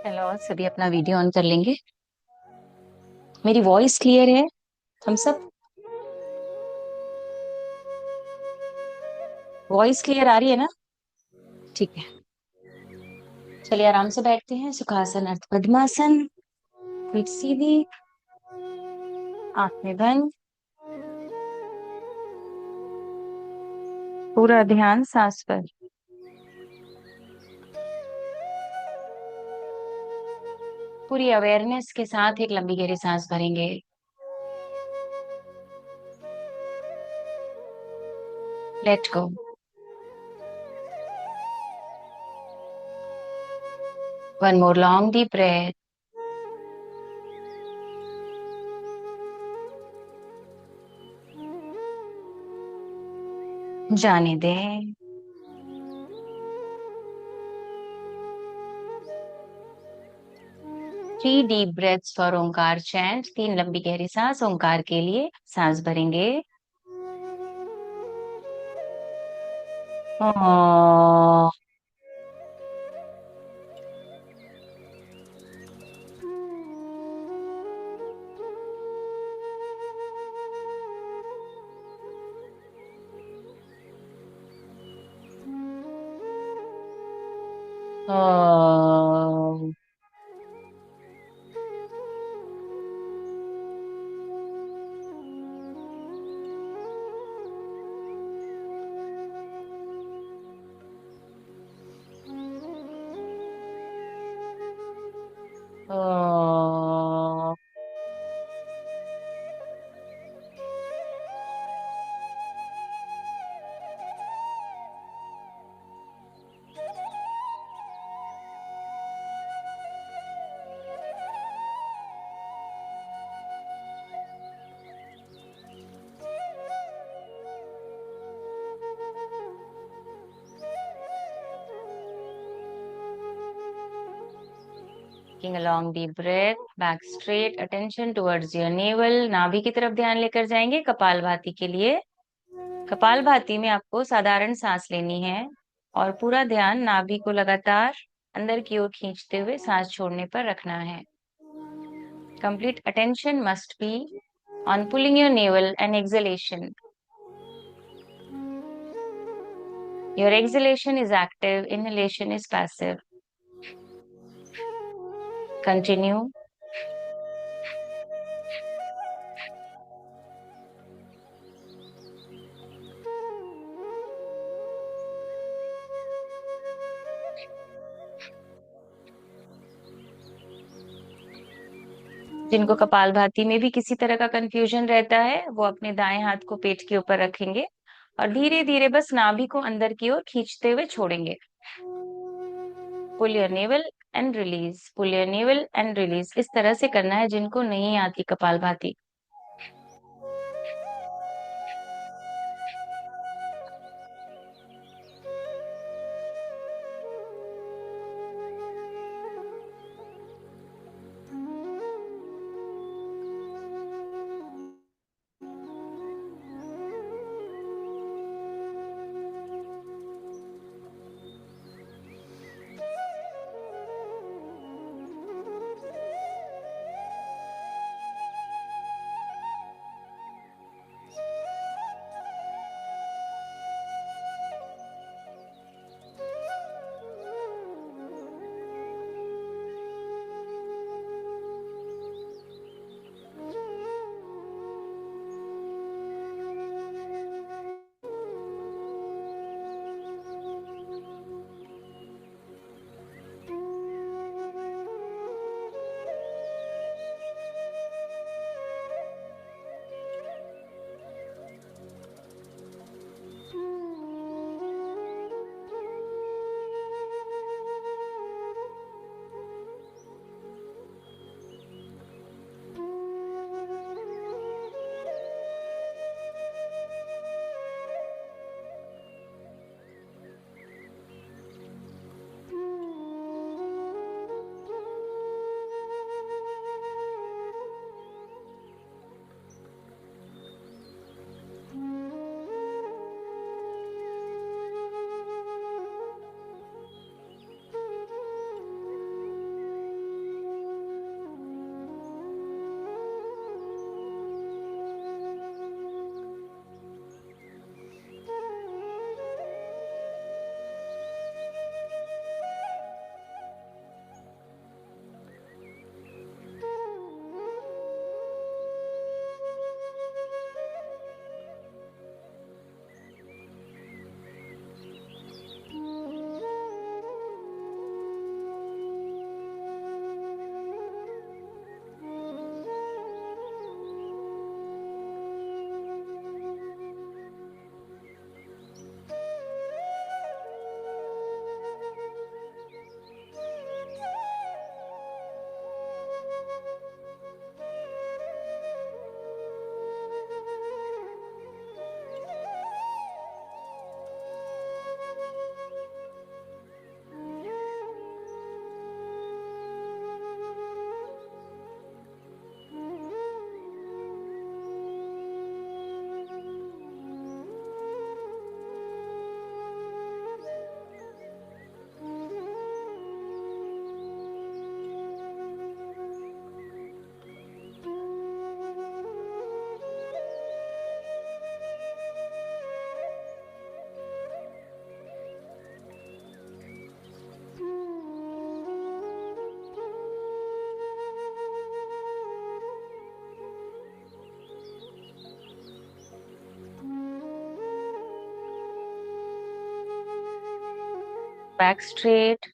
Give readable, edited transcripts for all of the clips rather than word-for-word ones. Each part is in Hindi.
हेलो, सभी अपना वीडियो ऑन कर लेंगे। मेरी वॉइस क्लियर है? हम सब वॉइस क्लियर आ रही है ना? ठीक है। चलिए आराम से बैठते हैं। सुखासन अर्थ पद्मासन। पीठ सीधी, आंखें बंद। पूरा ध्यान सांस पर। पूरी अवेयरनेस के साथ एक लंबी गहरी सांस भरेंगे। Let go. One more long deep breath. जाने दें। 3 deep breaths for Omkar chant. 3 लंबी गहरी सांस ओंकार के लिए। सांस भरेंगे। ओ, ओ, ओ। Taking a long deep breath, back straight, attention towards your navel। नाभि की तरफ ध्यान लेकर जाएंगे कपालभाति के लिए। कपालभाति में आपको साधारण सांस लेनी है और पूरा ध्यान नाभि को लगातार अंदर की ओर खींचते हुए सांस छोड़ने पर रखना है। Complete attention must be on pulling your navel and exhalation. Your exhalation is active, inhalation is passive. Continue. जिनको कपालभाति में भी किसी तरह का कंफ्यूजन रहता है वो अपने दाएं हाथ को पेट के ऊपर रखेंगे और धीरे धीरे बस नाभि को अंदर की ओर खींचते हुए छोड़ेंगे। Pull your navel and release, pull your navel and release. इस तरह से करना है जिनको नहीं आती कपालभाति। Back straight.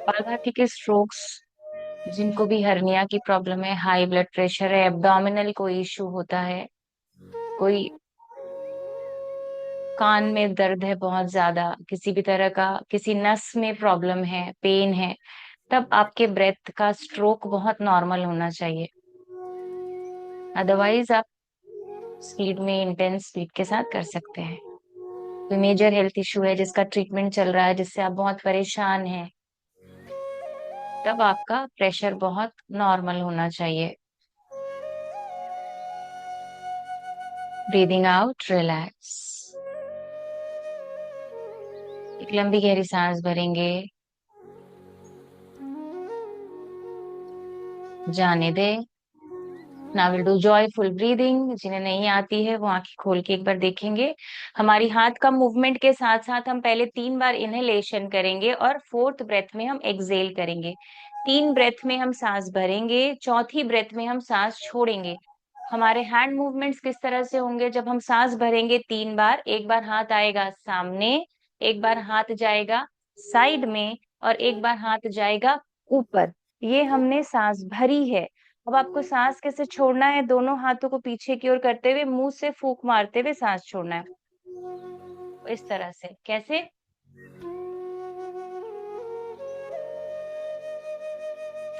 कपालभाति के स्ट्रोक्स, जिनको भी हर्निया की प्रॉब्लम है, हाई ब्लड प्रेशर है, एब्डोमिनल कोई इशू होता है, कोई कान में दर्द है बहुत ज्यादा, किसी भी तरह का किसी नस में प्रॉब्लम है, पेन है, तब आपके ब्रेथ का स्ट्रोक बहुत नॉर्मल होना चाहिए। अदरवाइज आप स्पीड में, इंटेंस स्पीड के साथ कर सकते हैं। कोई मेजर हेल्थ इशू है जिसका ट्रीटमेंट चल रहा है, जिससे आप बहुत परेशान हैं, तब आपका प्रेशर बहुत नॉर्मल होना चाहिए। Breathing out, relax. एक लंबी गहरी सांस भरेंगे, जाने दे। Now will do joyful breathing. जिन्हें नहीं आती है वो आंखें खोल के एक बार देखेंगे। हमारी हाथ का मूवमेंट के साथ साथ हम पहले 3 बार इनहेलेशन करेंगे और फोर्थ ब्रेथ में हम एक्सहेल करेंगे। 3 ब्रेथ में हम सांस भरेंगे, चौथी ब्रेथ में हम सांस छोड़ेंगे। हमारे हैंड मूवमेंट्स किस तरह से होंगे? जब हम सांस भरेंगे 3 बार, एक बार हाथ आएगा सामने, एक बार हाथ जाएगा साइड में, और एक बार हाथ जाएगा ऊपर। ये हमने सांस भरी है। अब आपको सांस कैसे छोड़ना है? दोनों हाथों को पीछे की ओर करते हुए मुंह से फूंक मारते हुए सांस छोड़ना है। इस तरह से कैसे?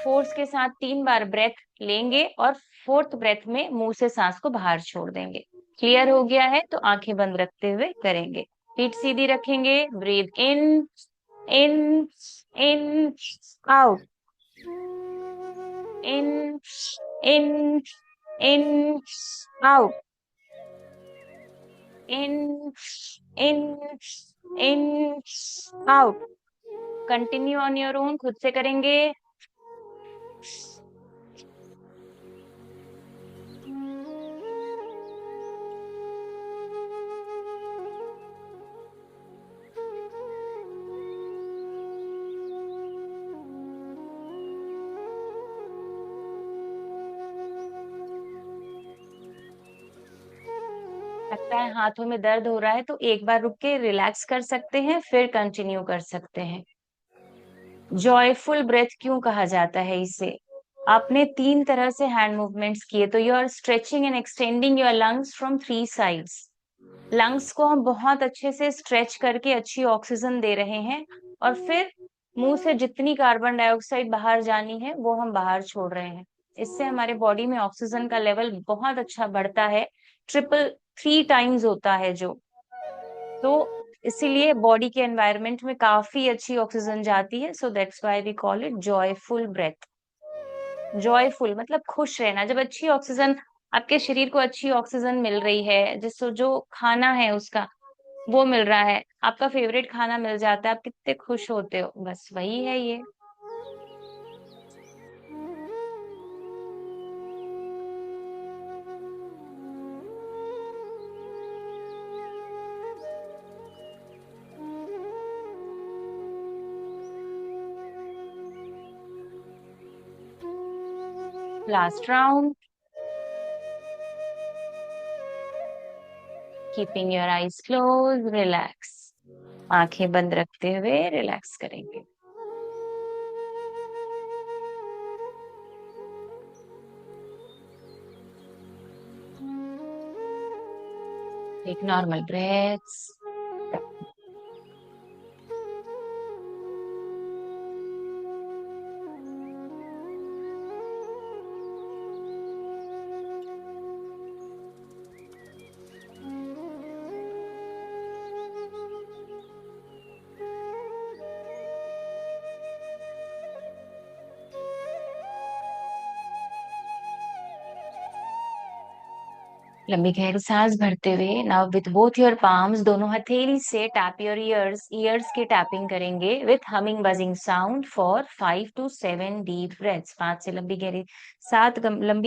फोर्स के साथ 3 बार ब्रेथ लेंगे और फोर्थ ब्रेथ में मुंह से सांस को बाहर छोड़ देंगे। क्लियर हो गया है तो आंखें बंद रखते हुए करेंगे। पीठ सीधी रखेंगे। Breathe in, in, in, out, in, in, in, out, in, in, in, out. Continue on your own, खुद से करेंगे। लगता है हाथों में दर्द हो रहा है तो एक बार रुक के रिलैक्स कर सकते हैं, फिर कंटिन्यू कर सकते हैं। जॉयफुल ब्रेथ क्यों कहा जाता है इसे? आपने 3 तरह से हैंड मूवमेंट्स किए, तो you are stretching and extending your lungs from 3 sides. Lungs को हम बहुत अच्छे से स्ट्रेच करके अच्छी ऑक्सीजन दे रहे हैं, और फिर मुंह से जितनी कार्बन डाइऑक्साइड बाहर जानी है वो हम बाहर छोड़ रहे हैं। इससे हमारे बॉडी में ऑक्सीजन का लेवल बहुत अच्छा बढ़ता है। ट्रिपल 3 टाइम्स होता है जो, तो इसीलिए बॉडी के एनवायरनमेंट में काफी अच्छी ऑक्सीजन जाती है। So that's why we call it joyful breath. Joyful मतलब खुश रहना। जब अच्छी ऑक्सीजन, आपके शरीर को अच्छी ऑक्सीजन मिल रही है, जिससे जो खाना है उसका वो मिल रहा है, आपका फेवरेट खाना मिल जाता है, आप कितने खुश होते हो। बस वही है ये। Last round. Keeping your eyes close, relax. आंखें बंद रखते हुए रिलैक्स करेंगे। Take normal breaths. लंबी गहरी सांस भरते हुए now with both your palms, दोनों हथेली से टैप योर ईयर्स, ईयर्स की टैपिंग करेंगे with humming buzzing sound for 5 to 7 deep breaths. 5 से लंबी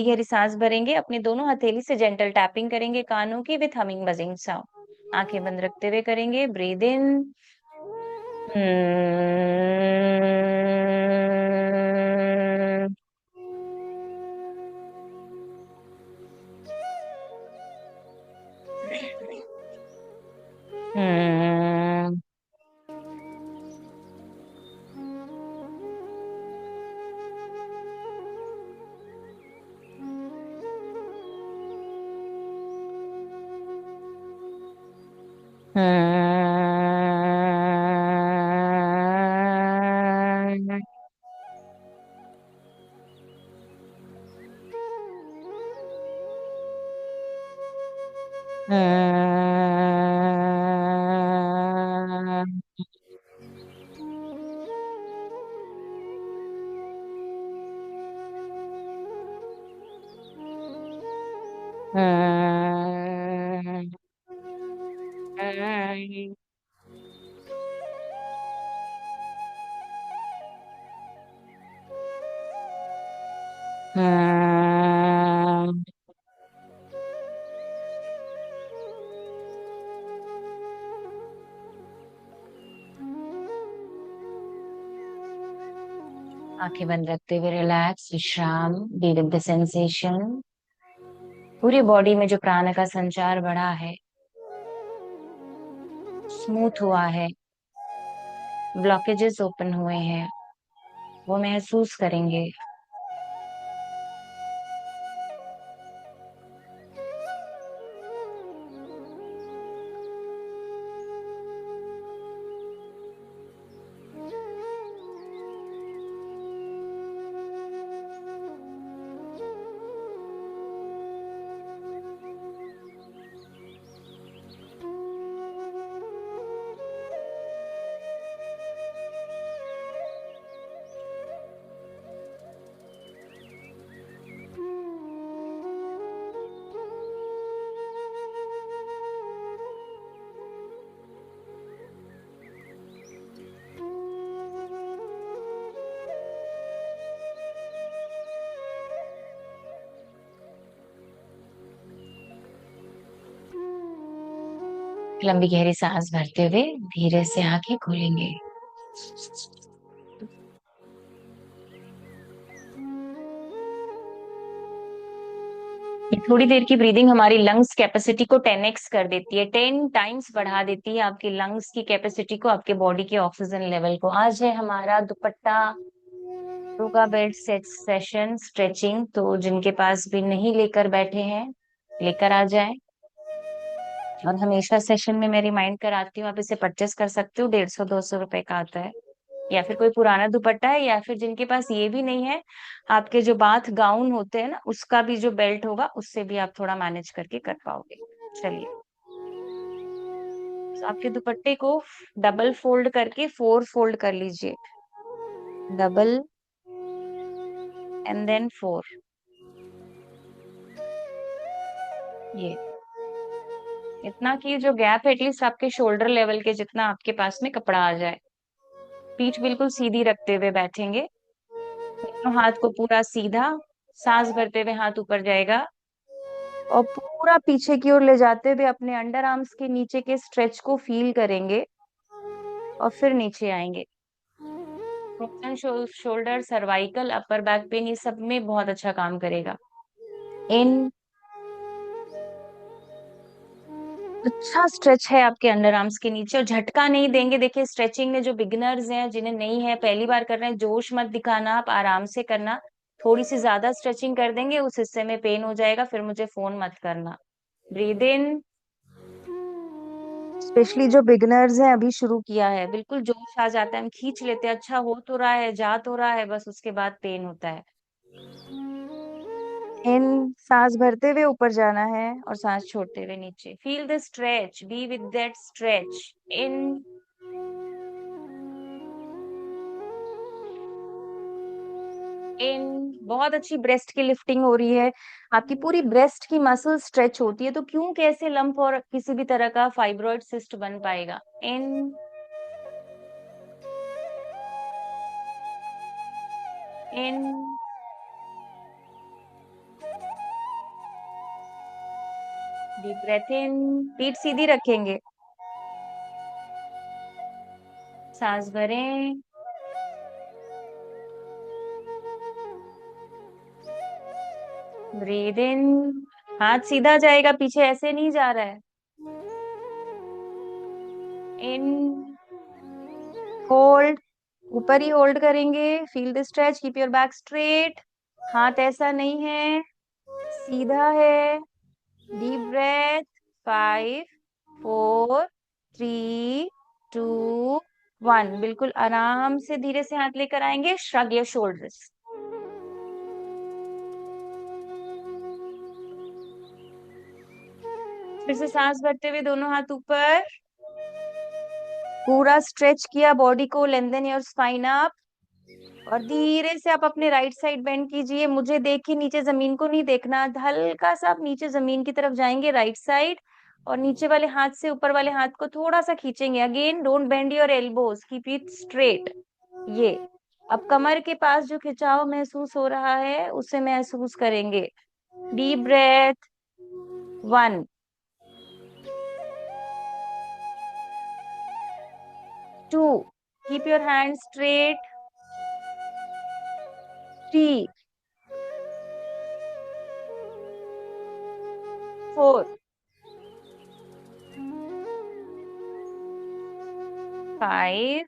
गहरी सांस भरेंगे, अपने दोनों हथेली से जेंटल टैपिंग करेंगे कानों की विथ हमिंग बजिंग साउंड। आंखें बंद रखते हुए करेंगे। ब्रीद इन, आंखें बंद रखते हुए रिलैक्स, विश्राम, बी विद द सेंसेशन। पूरी बॉडी में जो प्राण का संचार बढ़ा है, स्मूथ हुआ है, ब्लॉकेजेस ओपन हुए हैं, वो महसूस करेंगे। लंबी गहरी सांस भरते हुए धीरे से आंखें खोलेंगे। ये थोड़ी देर की ब्रीदिंग हमारी लंग्स कैपेसिटी को 10x कर देती है, 10 टाइम्स बढ़ा देती है आपकी लंग्स की कैपेसिटी को, आपके बॉडी के ऑक्सीजन लेवल को। आज है हमारा दुपट्टा yoga bed set session stretching, तो जिनके पास भी नहीं लेकर बैठे हैं लेकर आ जाएं। और हमेशा सेशन में मैं रिमाइंड कराती हूँ, आप इसे परचेस कर सकते हो, 150-200 रुपए का आता है। या फिर कोई पुराना दुपट्टा है, या फिर जिनके पास ये भी नहीं है, आपके जो बाथ गाउन होते हैं ना, उसका भी जो बेल्ट होगा उससे भी आप थोड़ा मैनेज करके कर पाओगे। चलिए, तो आपके दुपट्टे को डबल फोल्ड करके 4 फोल्ड कर लीजिए। Double and then 4। ये इतना कि जो गैप है एटलीस्ट आपके शोल्डर लेवल के जितना आपके पास में कपड़ा आ जाए। पीठ बिल्कुल सीधी रखते हुए बैठेंगे, दोनों हाथ को पूरा सीधा, सांस भरते हुए हाथ ऊपर जाएगा और पूरा पीछे की ओर ले जाते हुए अपने अंडर आर्म्स के नीचे के स्ट्रेच को फील करेंगे और फिर नीचे आएंगे। Frozen shoulder, cervical, upper back pain, ये सब में बहुत अच्छा काम करेगा। इन अच्छा स्ट्रेच है आपके अंडर आर्म्स के नीचे, और झटका नहीं देंगे। देखिए, स्ट्रेचिंग में जो बिगिनर्स हैं, जिन्हें नहीं है, पहली बार कर रहे हैं, जोश मत दिखाना, आप आराम से करना। थोड़ी सी ज्यादा स्ट्रेचिंग कर देंगे, उस हिस्से में पेन हो जाएगा, फिर मुझे फोन मत करना। ब्रीद इन, स्पेशली जो बिगनर्स हैं, अभी शुरू किया है, बिल्कुल जोश आ जाता है, हम खींच लेते हैं, अच्छा हो तो रहा है, जा तो रहा है, बस उसके बाद पेन होता है। इन, सांस भरते हुए ऊपर जाना है और सांस छोड़ते हुए नीचे। Feel the stretch, be with that stretch. In, in, बहुत अच्छी ब्रेस्ट की लिफ्टिंग हो रही है, आपकी पूरी ब्रेस्ट की मसल स्ट्रेच होती है, तो क्यों कैसे लंप और किसी भी तरह का फाइब्रॉइड सिस्ट बन पाएगा। इन, इन, डीप ब्रेथ इन, पीठ सीधी रखेंगे, सांस भरें, ब्रीद इन, हाथ सीधा जाएगा, पीछे ऐसे नहीं जा रहा है। इन, होल्ड, ऊपर ही होल्ड करेंगे, feel the stretch, keep your back straight, हाथ ऐसा नहीं है, सीधा है। डीप ब्रेथ, 5, 4, 3, 2, 1, बिल्कुल आराम से धीरे से हाथ लेकर आएंगे, श्रग योर शोल्डर्स। फिर से सांस भरते हुए दोनों हाथ ऊपर, पूरा स्ट्रेच किया बॉडी को, लेंथन योर स्पाइन अप, और धीरे से आप अपने राइट साइड बेंड कीजिए, मुझे देख के, नीचे जमीन को नहीं देखना, हल्का सा आप नीचे जमीन की तरफ जाएंगे राइट साइड, और नीचे वाले हाथ से ऊपर वाले हाथ को थोड़ा सा खींचेंगे। Again don't bend your elbows, keep it straight. ये, अब कमर के पास जो खिंचाव महसूस हो रहा है उसे महसूस करेंगे। Deep breath, 1, 2, keep your hand straight, 3, 4, 5,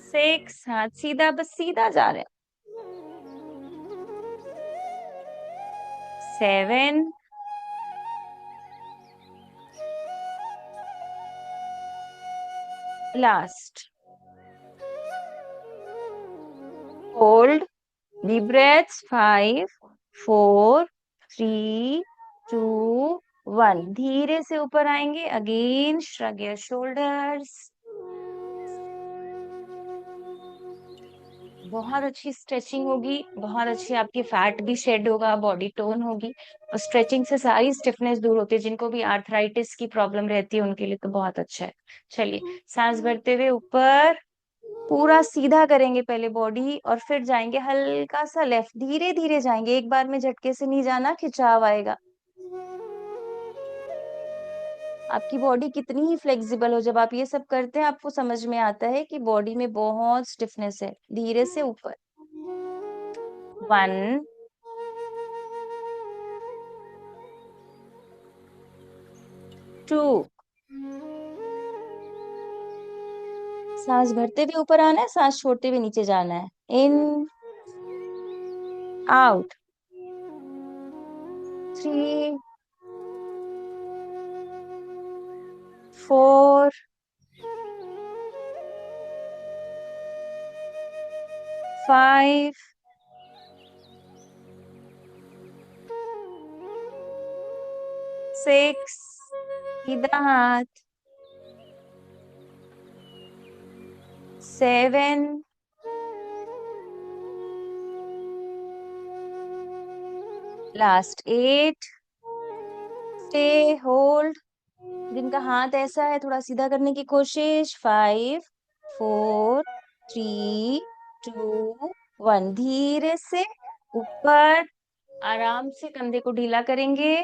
6, हाथ सीधा, बस सीधा जा रहे हैं, 7, लास्ट, होल्ड, डीप ब्रेथ्स, 5, 4, 3, 2, 1, धीरे से ऊपर आएंगे, अगेन श्रग योर शोल्डर्स। बहुत अच्छी स्ट्रेचिंग होगी, बहुत अच्छी आपकी फैट भी शेड होगा, बॉडी टोन होगी, और स्ट्रेचिंग से सारी स्टिफनेस दूर होती है, जिनको भी आर्थराइटिस की प्रॉब्लम रहती है उनके लिए तो बहुत अच्छा है। चलिए, सांस भरते हुए ऊपर, पूरा सीधा करेंगे पहले बॉडी, और फिर जाएंगे हल्का सा लेफ्ट, धीरे धीरे जाएंगे, एक बार में झटके से नहीं जाना, खिंचाव आएगा। आपकी बॉडी कितनी ही फ्लेक्सिबल हो, जब आप ये सब करते हैं आपको समझ में आता है कि बॉडी में बहुत स्टिफनेस है। धीरे से ऊपर, 1, 2, सांस भरते हुए ऊपर आना है, सांस छोड़ते हुए नीचे जाना है। इन, आउट, 3, 4, 5, 6, सीधा हाथ, 7, लास्ट 8, स्टे, होल्ड, जिनका हाथ ऐसा है थोड़ा सीधा करने की कोशिश, 5, 4, 3, 2, 1, धीरे से ऊपर, आराम से कंधे को ढीला करेंगे,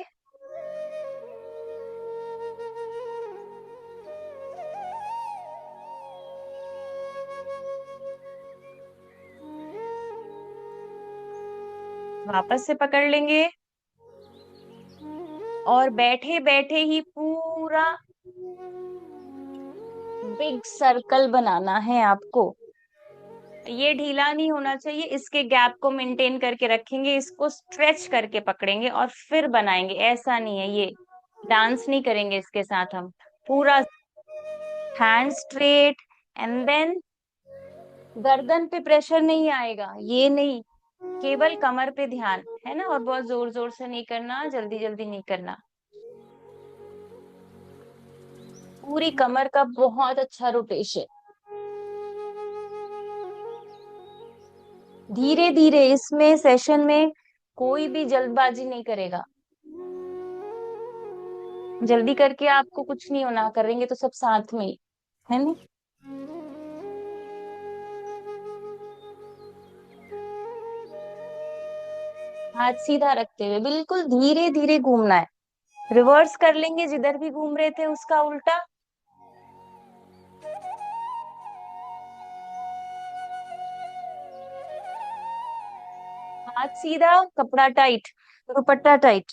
वापस से पकड़ लेंगे, और बैठे बैठे ही पूरा बिग सर्कल बनाना है आपको। ये ढीला नहीं होना चाहिए, इसके गैप को मेंटेन करके रखेंगे, इसको स्ट्रेच करके पकड़ेंगे और फिर बनाएंगे। ऐसा नहीं है, ये डांस नहीं करेंगे इसके साथ हम। पूरा हैंड स्ट्रेट, एंड देन गर्दन पे प्रेशर नहीं आएगा, ये नहीं, केवल कमर पे ध्यान है ना। और बहुत जोर जोर से नहीं करना, जल्दी जल्दी नहीं करना। पूरी कमर का बहुत अच्छा रोटेशन, धीरे धीरे। इसमें सेशन में कोई भी जल्दबाजी नहीं करेगा, जल्दी करके आपको कुछ नहीं होना, करेंगे तो सब साथ में ही, है ना। हाथ सीधा रखते हुए बिल्कुल धीरे धीरे घूमना है। रिवर्स कर लेंगे, जिधर भी घूम रहे थे उसका उल्टा। हाथ सीधा, कपड़ा tight, dupatta tight.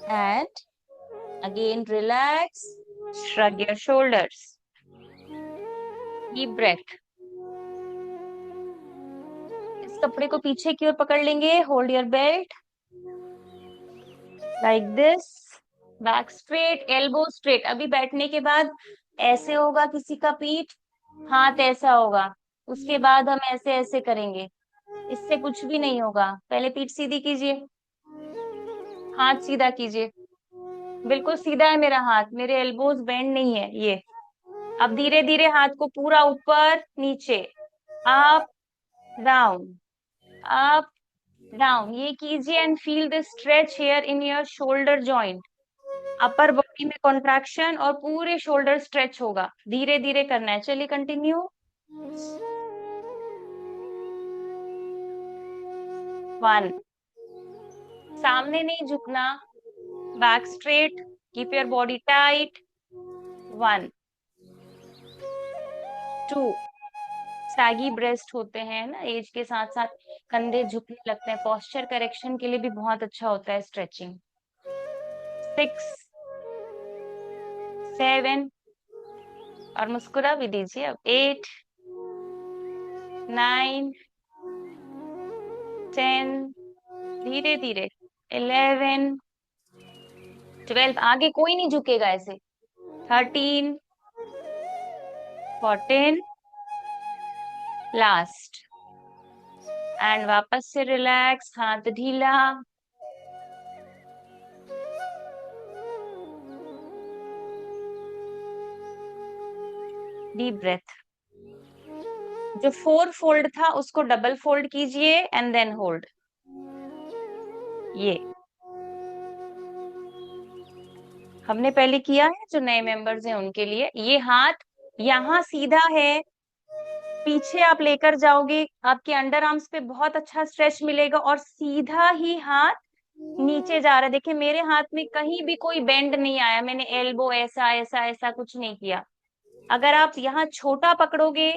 And again relax, shrug your shoulders, deep breath। इस कपड़े को पीछे की ओर पकड़ लेंगे, hold your belt like this, back straight, elbow straight. अभी बैठने के बाद ऐसे होगा किसी का पीठ, हाथ ऐसा होगा, उसके बाद हम ऐसे ऐसे करेंगे, इससे कुछ भी नहीं होगा। पहले पीठ सीधी कीजिए, हाथ सीधा कीजिए, बिल्कुल सीधा है मेरा हाथ, मेरे एल्बोज बेंड नहीं है ये। अब धीरे धीरे हाथ को पूरा ऊपर नीचे, अप डाउन, अप डाउन, ये कीजिए। And feel the stretch here in your shoulder joint. Upper body में कॉन्ट्रैक्शन और पूरे शोल्डर स्ट्रेच होगा, धीरे धीरे करना है। चलिए कंटिन्यू। 1, सामने नहीं झुकना, back straight, keep your body tight. 1, 2, saggy breast होते हैं ना एज के साथ साथ, कंधे झुकने लगते हैं, पोस्चर करेक्शन के लिए भी बहुत अच्छा होता है स्ट्रेचिंग। 6, 7, और मुस्कुरा भी दीजिए अब। 8, 9, 10, धीरे धीरे। 11, 12, आगे कोई नहीं झुकेगा ऐसे। 13, 14, लास्ट। एंड वापस से रिलैक्स, हाथ ढीला। Deep breath. जो 4 फोल्ड था उसको डबल फोल्ड कीजिए एंड देन होल्ड। ये हमने पहले किया है, जो नए मेंबर्स हैं उनके लिए। ये हाथ यहाँ सीधा है, पीछे आप लेकर जाओगे, आपके अंडर आर्म्स पे बहुत अच्छा स्ट्रेच मिलेगा, और सीधा ही हाथ नीचे जा रहा है। देखिए मेरे हाथ में कहीं भी कोई बेंड नहीं आया, मैंने एल्बो ऐसा ऐसा ऐसा कुछ नहीं किया। अगर आप यहाँ छोटा पकड़ोगे,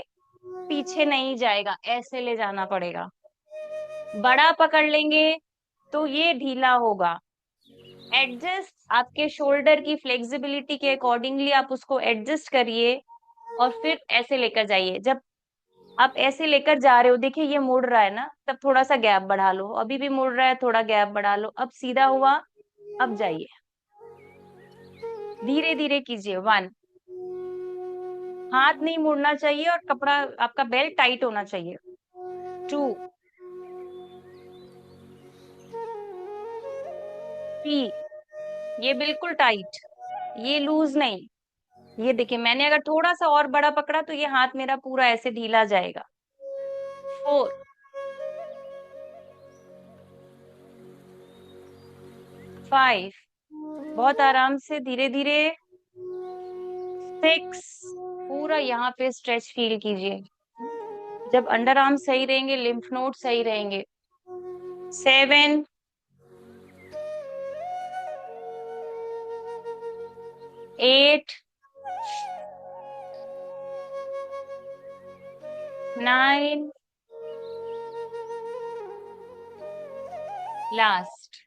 पीछे नहीं जाएगा, ऐसे ले जाना पड़ेगा। बड़ा पकड़ लेंगे तो ये ढीला होगा। एडजस्ट, आपके शोल्डर की फ्लेक्सिबिलिटी के अकॉर्डिंगली आप उसको एडजस्ट करिए, और फिर ऐसे लेकर जाइए। जब आप ऐसे लेकर जा रहे हो, देखिए ये मुड़ रहा है ना, तब थोड़ा सा गैप बढ़ा लो, अभी भी मुड़ रहा है, थोड़ा गैप बढ़ा लो, अब सीधा हुआ, अब जाइए, धीरे धीरे कीजिए। 1, हाथ नहीं मुड़ना चाहिए और कपड़ा आपका बेल्ट टाइट होना चाहिए। 2, 3, ये बिल्कुल टाइट, ये लूज नहीं। ये देखिए मैंने अगर थोड़ा सा और बड़ा पकड़ा तो ये हाथ मेरा पूरा ऐसे ढीला जाएगा। 4, 5, बहुत आराम से धीरे धीरे। 6, पूरा यहाँ पे स्ट्रेच फील कीजिए। जब अंडर आर्म सही रहेंगे, लिम्फ नोड सही रहेंगे। 7, 8, 9, लास्ट।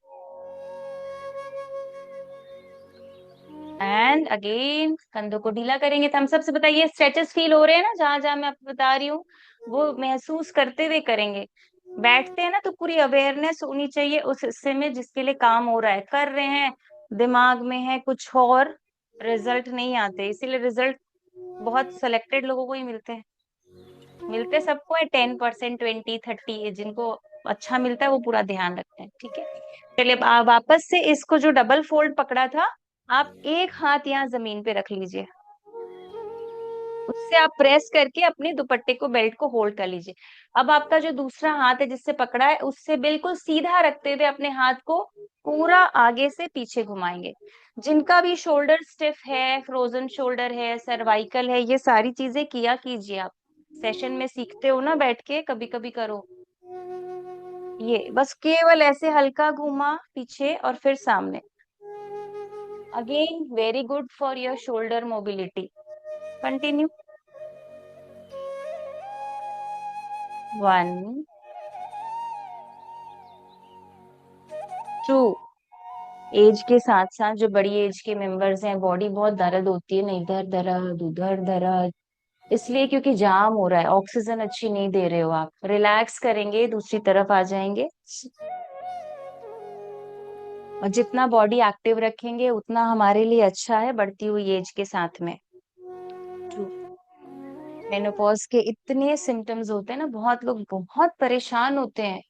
एंड अगेन कंधों को ढीला करेंगे। हम सबसे बताइए, स्ट्रेचेस फील हो रहे हैं ना, जहां जहां मैं आपको बता रही हूँ वो महसूस करते हुए करेंगे। बैठते हैं ना तो पूरी अवेयरनेस होनी चाहिए उस हिस्से में जिसके लिए काम हो रहा है। कर रहे हैं, दिमाग में है कुछ और, रिजल्ट नहीं आते। इसीलिए रिजल्ट बहुत सिलेक्टेड लोगों को ही मिलते हैं। मिलते सबको है 10%, 20, 30, जिनको अच्छा मिलता है वो पूरा ध्यान रखते हैं। ठीक है, चलिए अब वापस से इसको जो डबल फोल्ड पकड़ा था, आप एक हाथ यहाँ जमीन पे रख लीजिए। उससे आप प्रेस करके अपने दुपट्टे को, बेल्ट को होल्ड कर लीजिए। अब आपका जो दूसरा हाथ है जिससे पकड़ा है, उससे बिल्कुल सीधा रखते हुए अपने हाथ को पूरा आगे से पीछे घुमाएंगे। जिनका भी शोल्डर स्टिफ है, फ्रोजन शोल्डर है, सर्वाइकल है, ये सारी चीजें किया कीजिए। आप सेशन में सीखते हो ना, बैठ के कभी कभी करो। ये बस केवल ऐसे हल्का घुमा पीछे और फिर सामने। Again very good for your shoulder mobility. Continue. 1, 2। Age के साथ साथ जो बड़ी एज के मेंबर्स हैं, बॉडी बहुत दर्द होती है ना, इधर दर्द उधर दर्द, इसलिए क्योंकि जाम हो रहा है, ऑक्सीजन अच्छी नहीं दे रहे हो आप। रिलैक्स करेंगे, दूसरी तरफ आ जाएंगे। और जितना बॉडी एक्टिव रखेंगे उतना हमारे लिए अच्छा है बढ़ती हुई एज के साथ में। मेनोपॉज के इतने सिम्टम्स होते हैं ना, बहुत लोग बहुत परेशान होते हैं।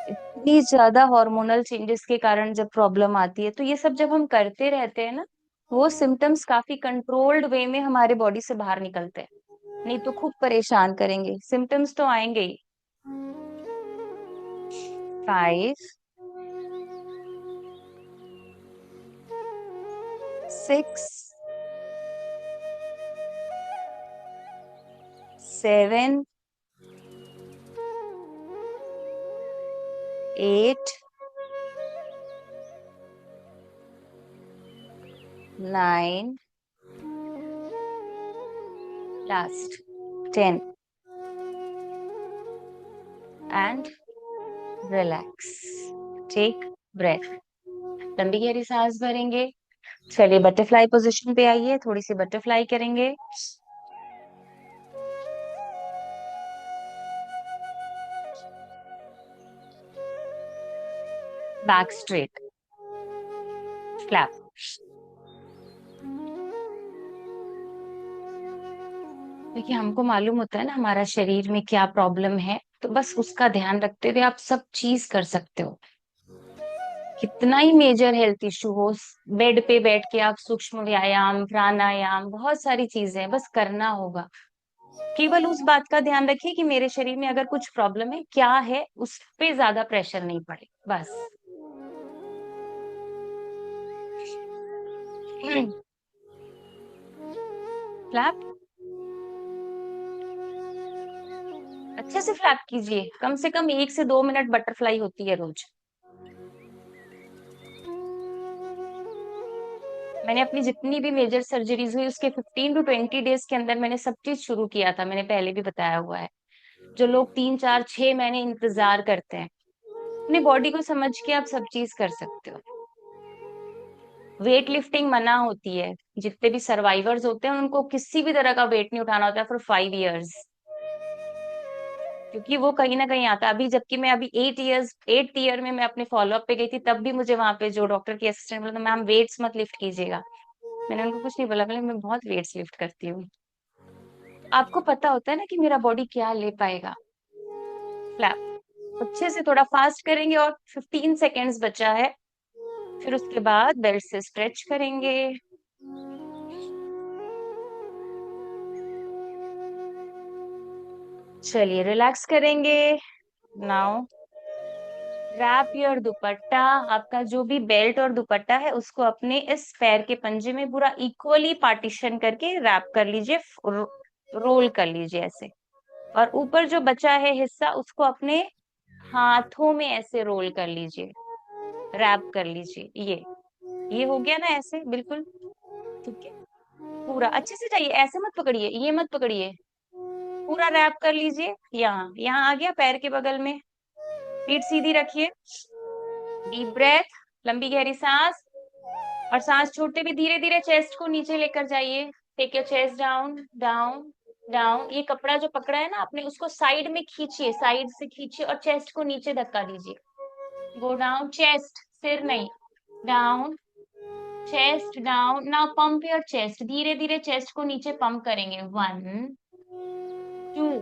इतनी ज्यादा हार्मोनल चेंजेस के कारण जब प्रॉब्लम आती है, तो ये सब जब हम करते रहते हैं ना, वो सिम्टम्स काफी कंट्रोल्ड वे में हमारे बॉडी से बाहर निकलते हैं। नहीं तो खूब परेशान करेंगे, सिम्टम्स तो आएंगे ही। 5, 6, 7, 8, 9, last 10। And relax, take breath. लंबी गहरी सांस भरेंगे। चलिए बटरफ्लाई पोजीशन पे आइए, थोड़ी सी बटरफ्लाई करेंगे। Back straight, flap. देखिए, हमको मालूम होता है ना हमारा शरीर में क्या प्रॉब्लम है, तो बस उसका ध्यान रखते हुए आप सब चीज कर सकते हो। कितना ही मेजर हेल्थ इशू हो, बेड पे बैठ के आप सूक्ष्म व्यायाम, प्राणायाम, बहुत सारी चीजें हैं, बस करना होगा। केवल उस बात का ध्यान रखिए कि मेरे शरीर में अगर कुछ प्रॉब्लम है, क्या है, उस पे ज्यादा प्रेशर नहीं पड़े, बस। फ्लैप, अच्छे से फ्लैप कीजिए। कम से कम 1 से 2 मिनट बटरफ्लाई होती है रोज। मैंने अपनी जितनी भी मेजर सर्जरीज हुई उसके 15 to 20 डेज के अंदर मैंने सब चीज शुरू किया था। मैंने पहले भी बताया हुआ है। जो लोग 3, 4, 6 महीने इंतजार करते हैं, अपनी बॉडी को समझ के आप सब चीज कर सकते हो। वेट लिफ्टिंग मना होती है। जितने भी सर्वाइवर्स होते हैं उनको किसी भी तरह का वेट नहीं उठाना होता है फॉर 5 इयर्स, क्योंकि वो कहीं ना कहीं आता है। अभी जबकि मैं अभी 8 इयर्स, 8th ईयर में मैं अपने फॉलोअप पे गई थी, तब भी मुझे वहां पे जो डॉक्टर की असिस्टेंट बोला, मैम वेट्स मत लिफ्ट कीजिएगा। मैंने उनको कुछ नहीं बोला, बोले मैं बहुत वेट्स लिफ्ट करती हूँ। आपको पता होता है ना कि मेरा बॉडी क्या ले पाएगा। फ्लैप अच्छे से थोड़ा फास्ट करेंगे, और 15 सेकेंड्स बचा है। फिर उसके बाद बेल्ट से स्ट्रेच करेंगे। चलिए रिलैक्स करेंगे। Now wrap your dupatta. आपका जो भी बेल्ट और दुपट्टा है उसको अपने इस पैर के पंजे में पूरा इक्वली पार्टीशन करके रैप कर लीजिए, रोल कर लीजिए ऐसे। और ऊपर जो बचा है हिस्सा, उसको अपने हाथों में ऐसे रोल कर लीजिए, रैप कर लीजिए। ये हो गया ना ऐसे, बिल्कुल ठीक है। पूरा अच्छे से जाइए, ऐसे मत पकड़िए, ये मत पकड़िए, पूरा रैप कर लीजिए। यहाँ यहाँ आ गया पैर के बगल में। पीठ सीधी रखिए, डीप ब्रेथ, लंबी गहरी सांस। और सांस छोड़ते भी धीरे धीरे चेस्ट को नीचे लेकर जाइए। Take your chest down, down, down. ये कपड़ा जो पकड़ा है ना आपने, उसको साइड में खींचिए, साइड से खींचिए और चेस्ट को नीचे धक्का दीजिए। गो डाउन, चेस्ट, सिर नहीं, down, chest down. Now pump your chest, धीरे धीरे चेस्ट को नीचे पंप करेंगे। 1, 2,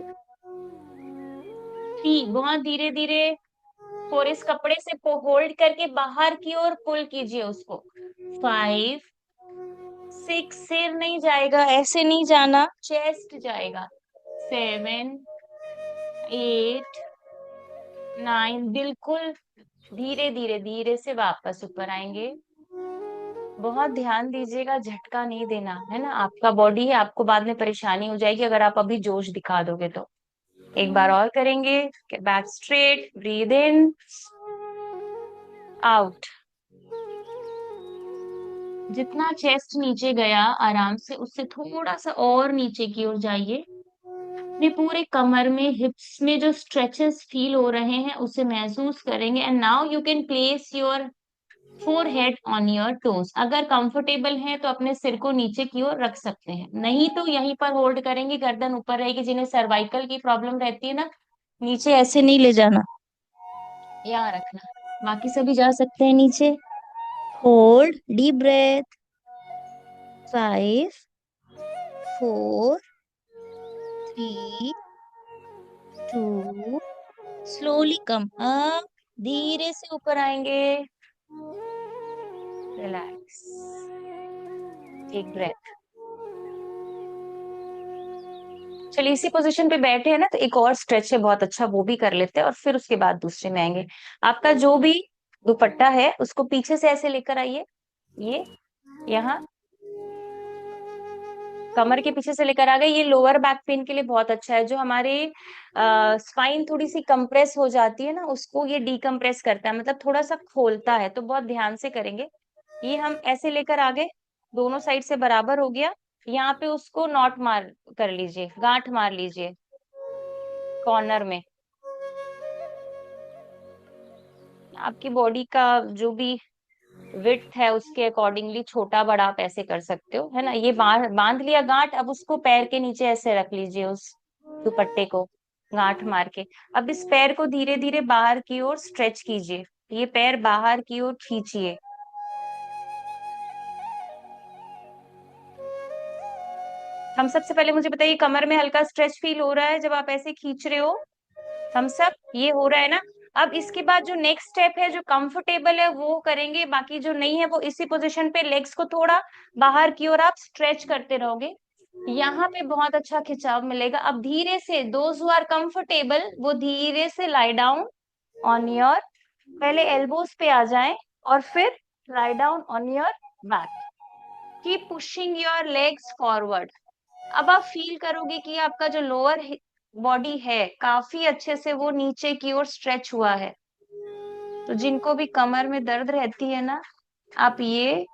3, बहुत धीरे धीरे। और इस कपड़े से होल्ड करके बाहर की ओर पुल कीजिए उसको। 5, 6, सिर नहीं जाएगा, ऐसे नहीं जाना, चेस्ट जाएगा। 7, 8, 9, बिल्कुल धीरे धीरे, धीरे से वापस ऊपर आएंगे। बहुत ध्यान दीजिएगा, झटका नहीं देना है ना, आपका बॉडी है, आपको बाद में परेशानी हो जाएगी अगर आप अभी जोश दिखा दोगे तो। एक बार और करेंगे। Back straight, breathe in, out. जितना चेस्ट नीचे गया आराम से, उससे थोड़ा सा और नीचे की ओर जाइए। अपने पूरे कमर में, हिप्स में जो स्ट्रेचेस फील हो रहे हैं उसे महसूस करेंगे। And now you can place your forehead on your toes. अगर कंफर्टेबल है तो अपने सिर को नीचे की ओर रख सकते हैं, नहीं तो यहीं पर होल्ड करेंगे, गर्दन ऊपर रहेगी। जिन्हें सर्वाइकल की प्रॉब्लम रहती है ना, नीचे ऐसे नहीं ले जाना, यहाँ रखना। बाकी सभी जा सकते हैं नीचे। Hold, deep breath. 5, 4, 3, 2, slowly come up, धीरे से ऊपर आएंगे। Relax, take breath. चलिए इसी पोजीशन पे बैठे हैं ना, तो एक और स्ट्रेच है बहुत अच्छा, वो भी कर लेते हैं और फिर उसके बाद दूसरे में आएंगे। आपका जो भी दुपट्टा है उसको पीछे से ऐसे लेकर आइए, ये यहाँ कमर के पीछे से लेकर आ गए। ये लोअर बैक पेन के लिए बहुत अच्छा है। जो हमारे स्पाइन थोड़ी सी कंप्रेस हो जाती है ना, उसको ये डीकंप्रेस करता है, मतलब थोड़ा सा खोलता है। तो बहुत ध्यान से करेंगे। ये हम ऐसे लेकर आ गए, दोनों साइड से बराबर हो गया। यहाँ पे उसको नॉट मार कर लीजिए, गांठ मार लीजिए कॉर्नर में। आपकी बॉडी का जो भी विड्थ है उसके अकॉर्डिंगली छोटा बड़ा आप ऐसे कर सकते हो, है ना। ये बांध बांध लिया गांठ, अब उसको पैर के नीचे ऐसे रख लीजिए, उस दुपट्टे को गांठ मार के। अब इस पैर को धीरे धीरे बाहर की ओर स्ट्रेच कीजिए, ये पैर बाहर की ओर खींचिए। हम सबसे पहले मुझे बताइए, कमर में हल्का स्ट्रेच फील हो रहा है जब आप ऐसे खींच रहे हो? हम सब ये हो रहा है ना। अब इसके बाद जो नेक्स्ट स्टेप है, जो कंफर्टेबल है वो करेंगे, बाकी जो नहीं है वो इसी पोजीशन पे लेग्स को थोड़ा बाहर की ओर आप स्ट्रेच करते रहोगे। यहाँ पे बहुत अच्छा खिंचाव मिलेगा। अब धीरे से, दोज हु आर कंफर्टेबल वो धीरे से लाई डाउन ऑन योर, पहले एल्बोज पे आ जाएं और फिर लाई down on your back. Keep pushing your legs forward. अब आप फील करोगे कि आपका जो लोअर बॉडी है काफी अच्छे से वो नीचे की ओर स्ट्रेच हुआ है। तो जिनको भी कमर में दर्द रहती है ना, आप ये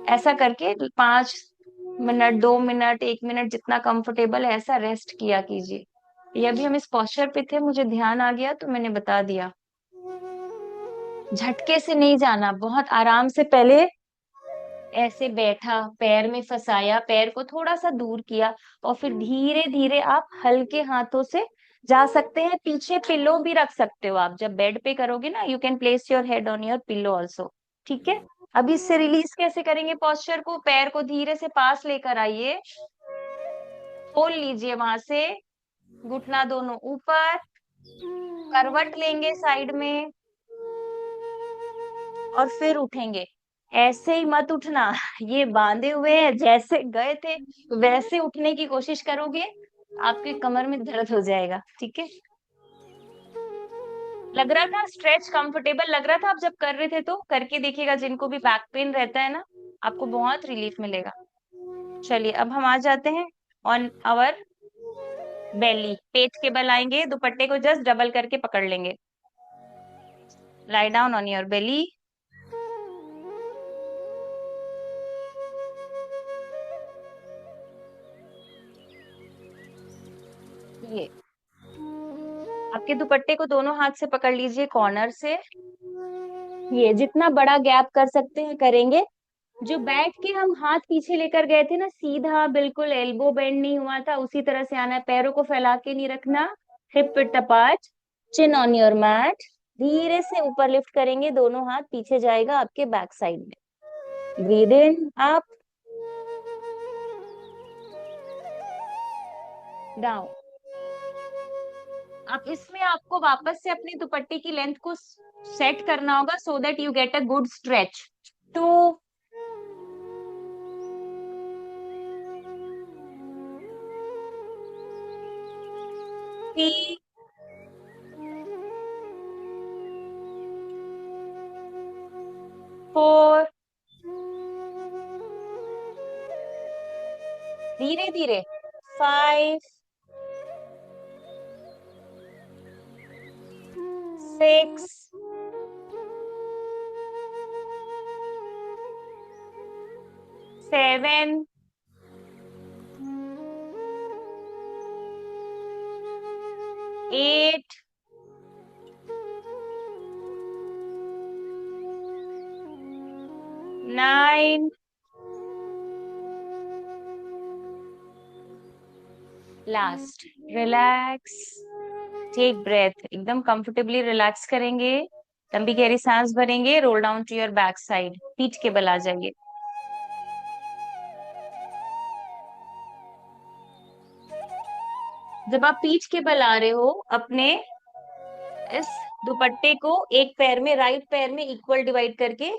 ऐसा करके 5 मिनट, 2 मिनट, 1 मिनट, जितना कंफर्टेबल है ऐसा रेस्ट किया कीजिए। ये अभी हम इस पोस्चर पे थे, मुझे ध्यान आ गया तो मैंने बता दिया। झटके से नहीं जाना, बहुत आराम से पहले ऐसे बैठा, पैर में फंसाया, पैर को थोड़ा सा दूर किया और फिर धीरे धीरे आप हल्के हाथों से जा सकते हैं। पीछे पिल्लो भी रख सकते हो आप, जब बेड पे करोगे ना, you can place your head on your pillow also. ठीक है। अभी इससे रिलीज कैसे करेंगे पोस्चर को? पैर को धीरे से पास लेकर आइए, खोल लीजिए वहां से, घुटना दोनों ऊपर, करवट लेंगे साइड में और फिर उठेंगे। ऐसे ही मत उठना, ये बांधे हुए हैं, जैसे गए थे वैसे उठने की कोशिश करोगे, आपके कमर में दर्द हो जाएगा। ठीक है। लग रहा था स्ट्रेच कंफर्टेबल लग रहा था आप जब कर रहे थे? तो करके देखिएगा, जिनको भी बैक पेन रहता है ना, आपको बहुत रिलीफ मिलेगा। चलिए अब हम आ जाते हैं ऑन आवर बेली, पेट के बल आएंगे, दुपट्टे को जस्ट डबल करके पकड़ लेंगे। लाई डाउन ऑन योर बेली। ये आपके दुपट्टे को दोनों हाथ से पकड़ लीजिए कॉर्नर से, ये जितना बड़ा गैप कर सकते हैं करेंगे। जो बैठ के हम हाथ पीछे लेकर गए थे ना, सीधा बिल्कुल, एल्बो बेंड नहीं हुआ था, उसी तरह से आना है। पैरों को फैला के नहीं रखना। Hip width apart, chin on your mat. धीरे से ऊपर लिफ्ट करेंगे, दोनों हाथ पीछे जाएगा आपके बैक साइड में। Breathe in, up, down. अब इसमें आपको वापस से अपनी दुपट्टे की लेंथ को सेट करना होगा, so that you get a good stretch. Two, 3, 4, धीरे धीरे, 5, 6, 7, 8, 9, लास्ट। रिलैक्स, टेक ब्रेथ, एकदम कंफर्टेबली रिलैक्स करेंगे। लंबी गहरी सांस भरेंगे, roll down to your back side, पीठ के बल आ जाइए। जब आप पीठ के बल आ रहे हो, अपने इस दुपट्टे को एक पैर में, राइट पैर में इक्वल डिवाइड करके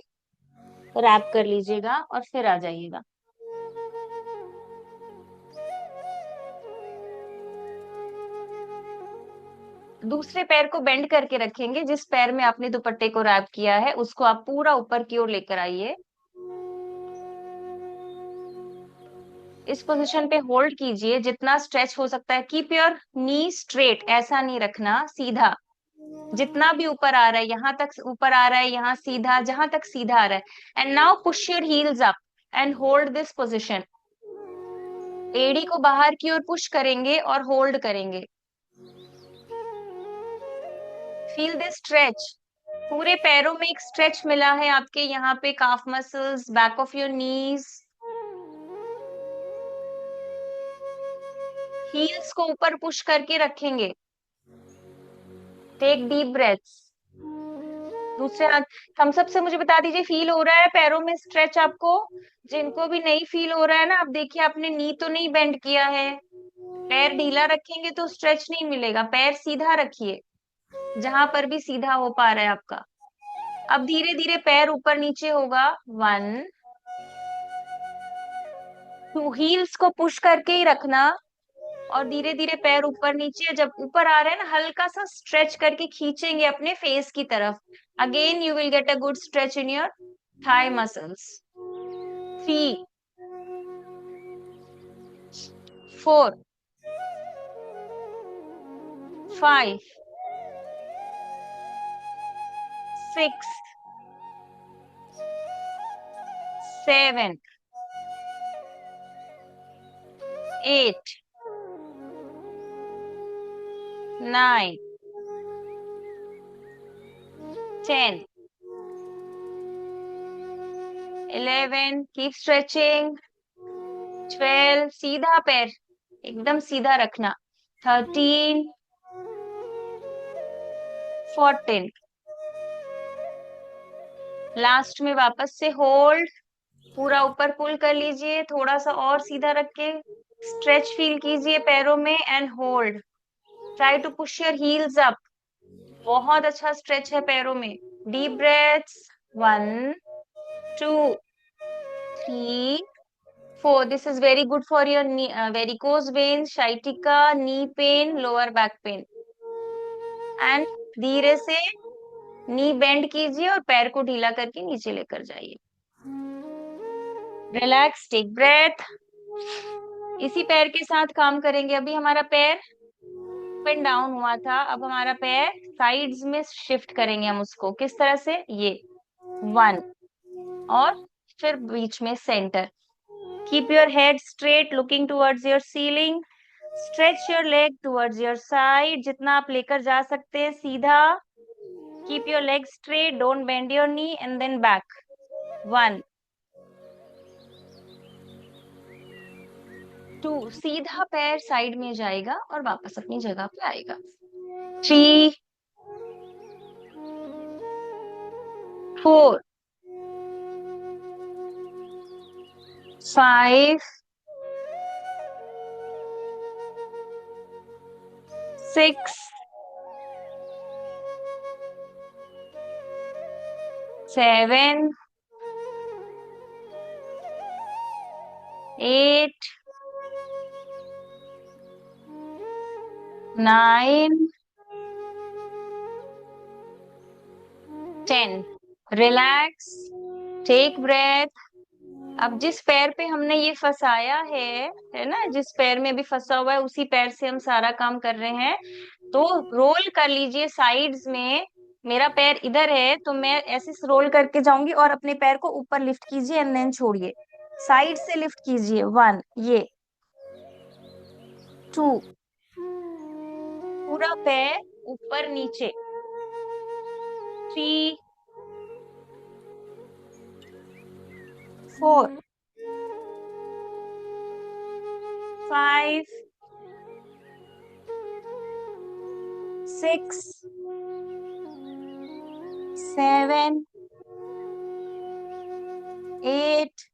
रैप कर लीजिएगा और फिर आ जाइएगा। दूसरे पैर को बेंड करके रखेंगे, जिस पैर में आपने दुपट्टे को रैप किया है उसको आप पूरा ऊपर की ओर लेकर आइए। इस पोजीशन पे होल्ड कीजिए, जितना स्ट्रेच हो सकता है। कीप योर नी स्ट्रेट, ऐसा नहीं रखना, सीधा। जितना भी ऊपर आ रहा है, यहाँ तक ऊपर आ रहा है, यहाँ सीधा, जहां तक सीधा आ रहा है। And now push your heels up and hold this position. एड़ी को बाहर की ओर पुश करेंगे और होल्ड करेंगे। Feel this stretch. पूरे पैरों में एक स्ट्रेच मिला है आपके, यहाँ पे calf muscles, back of your knees. Heels को ऊपर पुश करके रखेंगे। Take deep breaths. दूसरे हाथ, थम्स अप से मुझे बता दीजिए, फील हो रहा है पैरों में स्ट्रेच आपको? जिनको भी नहीं फील हो रहा है ना, आप देखिए आपने नी तो नहीं बेंड किया है। पैर ढीला रखेंगे तो स्ट्रेच नहीं मिलेगा, पैर सीधा रखिए जहां पर भी सीधा हो पा रहा है आपका। अब धीरे धीरे पैर ऊपर नीचे होगा। 1, 2, हील्स को पुश करके ही रखना और धीरे धीरे पैर ऊपर नीचे। जब ऊपर आ रहे हैं ना, हल्का सा स्ट्रेच करके खींचेंगे अपने फेस की तरफ। Again you will get a good stretch in your thigh muscles. 3, 4, 5, 6, 7, 8, 9, 10, 11, keep stretching. 12, सीधा पैर एकदम सीधा रखना। 13, 14, लास्ट में वापस से होल्ड, पूरा ऊपर पुल कर लीजिए, थोड़ा सा और सीधा रख के स्ट्रेच फील कीजिए पैरों में and hold. Try to push your heels up. बहुत अच्छा स्ट्रेच है पैरों में। Deep breaths. 1, 2, 3, 4। This is very good for your varicose veins, sciatica, knee pain, lower back pain. And धीरे से नी बेंड कीजिए और पैर को ढीला करके नीचे लेकर जाइए। Relax, take breath. इसी पैर के साथ काम करेंगे। अभी हमारा पैर अप एंड डाउन हुआ था, अब हमारा पैर साइड्स में शिफ्ट करेंगे हम उसको। किस तरह से? ये 1 और फिर बीच में centre. Keep your head straight, looking towards your ceiling. Stretch your leg towards your side, जितना आप लेकर जा सकते हैं सीधा। Keep your leg straight, don't bend your knee and then back. 1, 2, सीधा पैर साइड में जाएगा और वापस अपनी जगह पे आएगा। 3, 4, 5, 6, 7, 8, 9, 10। Relax, take breath. अब जिस पैर पे हमने ये फंसाया है ना, जिस पैर में भी फंसा हुआ है उसी पैर से हम सारा काम कर रहे हैं। तो रोल कर लीजिए साइड्स में। मेरा पैर इधर है तो मैं ऐसे रोल करके जाऊंगी और अपने पैर को ऊपर लिफ्ट कीजिए एंड देन छोड़िए। साइड से लिफ्ट कीजिए, 1 ये, 2 पूरा पैर ऊपर नीचे, 3, 4, 5, 6, 7, 8,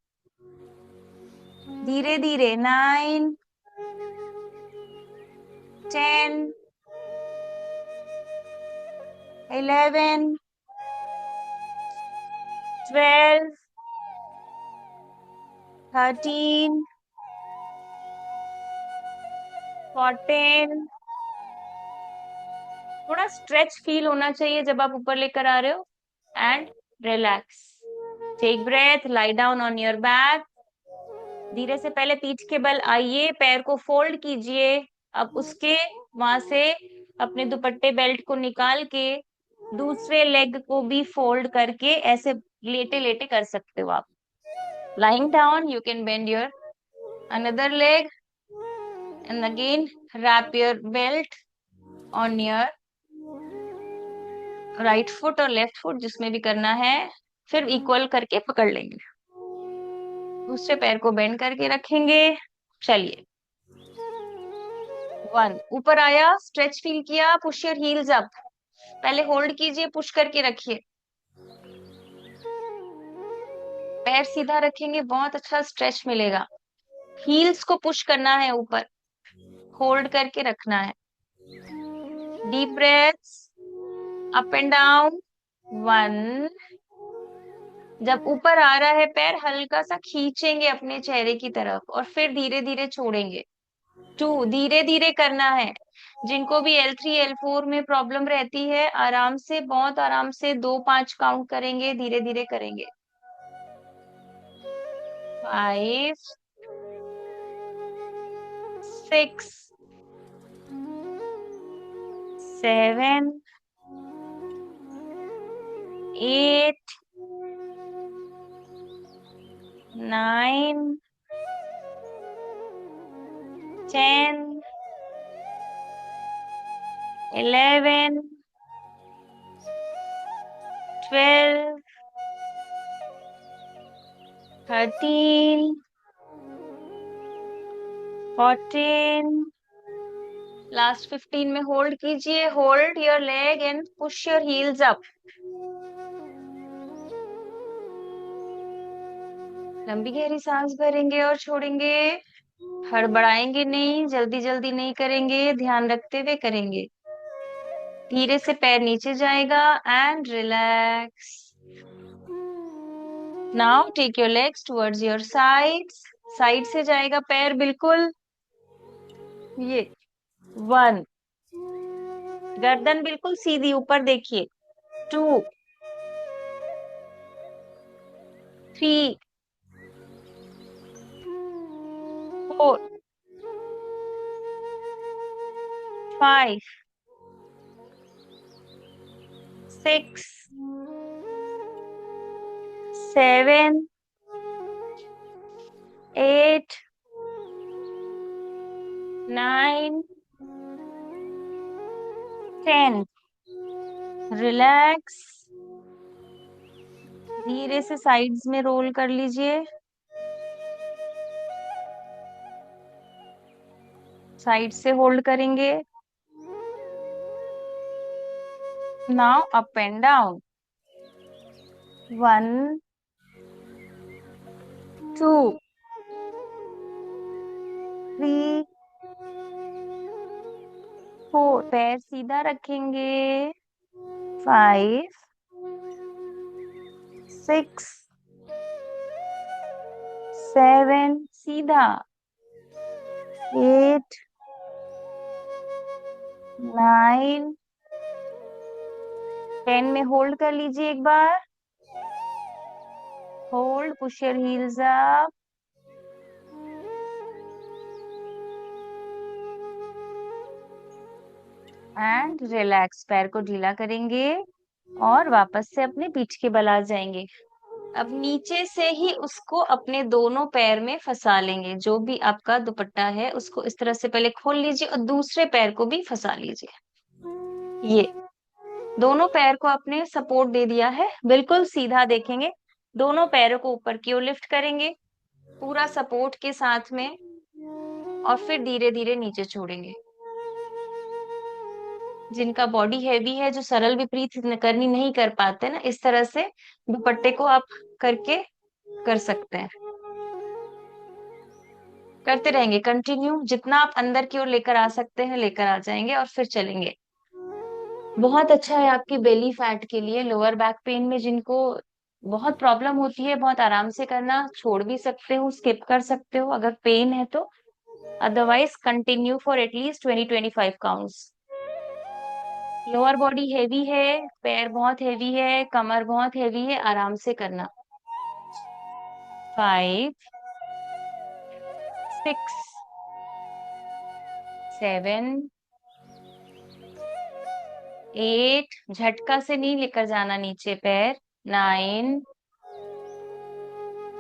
धीरे धीरे 9, 10, 11, 12, 13, 14। थोड़ा स्ट्रेच फील होना चाहिए जब आप ऊपर लेकर आ रहे हो। And relax, take breath, lie down on your back. धीरे से पहले पीठ के बल आइए, पैर को फोल्ड कीजिए। अब उसके वहां से अपने दुपट्टे बेल्ट को निकाल के दूसरे लेग को भी फोल्ड करके ऐसे लेटे लेटे कर सकते हो आप। lying down you can bend your another leg and again wrap your belt on your right foot और लेफ्ट फुट जिसमें भी करना है। फिर इक्वल करके पकड़ लेंगे, दूसरे पैर को बेंड करके रखेंगे। चलिए, 1 ऊपर आया, स्ट्रेच फील किया, पुश योर हील्स अप। पहले होल्ड कीजिए, पुश करके रखिए, पैर सीधा रखेंगे, बहुत अच्छा स्ट्रेच मिलेगा। हील्स को पुश करना है ऊपर, होल्ड करके रखना है। Deep breaths, up and down, 1। जब ऊपर आ रहा है पैर हल्का सा खींचेंगे अपने चेहरे की तरफ और फिर धीरे धीरे छोड़ेंगे। 2 धीरे धीरे करना है। जिनको भी L3 L4 में प्रॉब्लम रहती है, आराम से, बहुत आराम से 2-5 काउंट करेंगे, धीरे धीरे करेंगे। 5, 6, 7, 8, 9, 10, 11, 12, 13, 14। लास्ट 15 में होल्ड कीजिए, hold your leg and push your heels up. लंबी गहरी सांस भरेंगे और छोड़ेंगे। हड़बड़ाएंगे नहीं, जल्दी जल्दी नहीं करेंगे, ध्यान रखते हुए करेंगे। धीरे से पैर नीचे जाएगा and relax. Now take your legs towards your sides. Side से जाएगा पैर बिल्कुल, ये 1। गर्दन बिल्कुल सीधी ऊपर देखिए, 2, 3, 4, 5, 6, 7, 8, 9, 10। रिलैक्स, धीरे से साइड्स में रोल कर लीजिए। साइड से होल्ड करेंगे। Now up and down. 1 2 3 4, पैर सीधा रखेंगे। 5 6 7, सीधा। 8 9 10 में होल्ड कर लीजिए एक बार। Hold, push your heels up and relax. पैर को ढीला करेंगे और वापस से अपने पीठ के बल आ जाएंगे। अब नीचे से ही उसको अपने दोनों पैर में फंसा लेंगे। जो भी आपका दुपट्टा है उसको इस तरह से पहले खोल लीजिए और दूसरे पैर को भी फंसा लीजिए। ये दोनों पैर को आपने सपोर्ट दे दिया है, बिल्कुल सीधा देखेंगे। दोनों पैरों को ऊपर की ओर लिफ्ट करेंगे पूरा सपोर्ट के साथ में, और फिर धीरे धीरे नीचे छोड़ेंगे। जिनका बॉडी हैवी है, जो सरल विपरीत करनी नहीं कर पाते ना, इस तरह से दुपट्टे को आप करके कर सकते हैं। करते रहेंगे कंटिन्यू, जितना आप अंदर की ओर लेकर आ सकते हैं लेकर आ जाएंगे और फिर चलेंगे। बहुत अच्छा है आपकी बेली फैट के लिए। लोअर बैक पेन में जिनको बहुत प्रॉब्लम होती है, बहुत आराम से करना, छोड़ भी सकते हो, स्किप कर सकते हो अगर पेन है तो। Otherwise continue for at least 20-25 counts. Lower body heavy है, पैर बहुत हेवी है, कमर बहुत हेवी है, आराम से करना। 5 6 7 8, झटका से नहीं लेकर जाना नीचे पैर। 9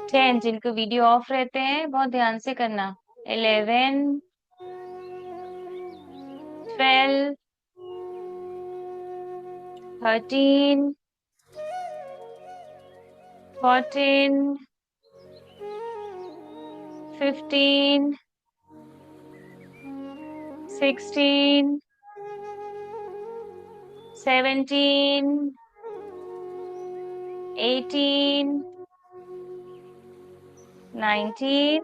10, जिनको वीडियो ऑफ रहते हैं बहुत ध्यान से करना। 11 12 13 14 15 16 17 18 19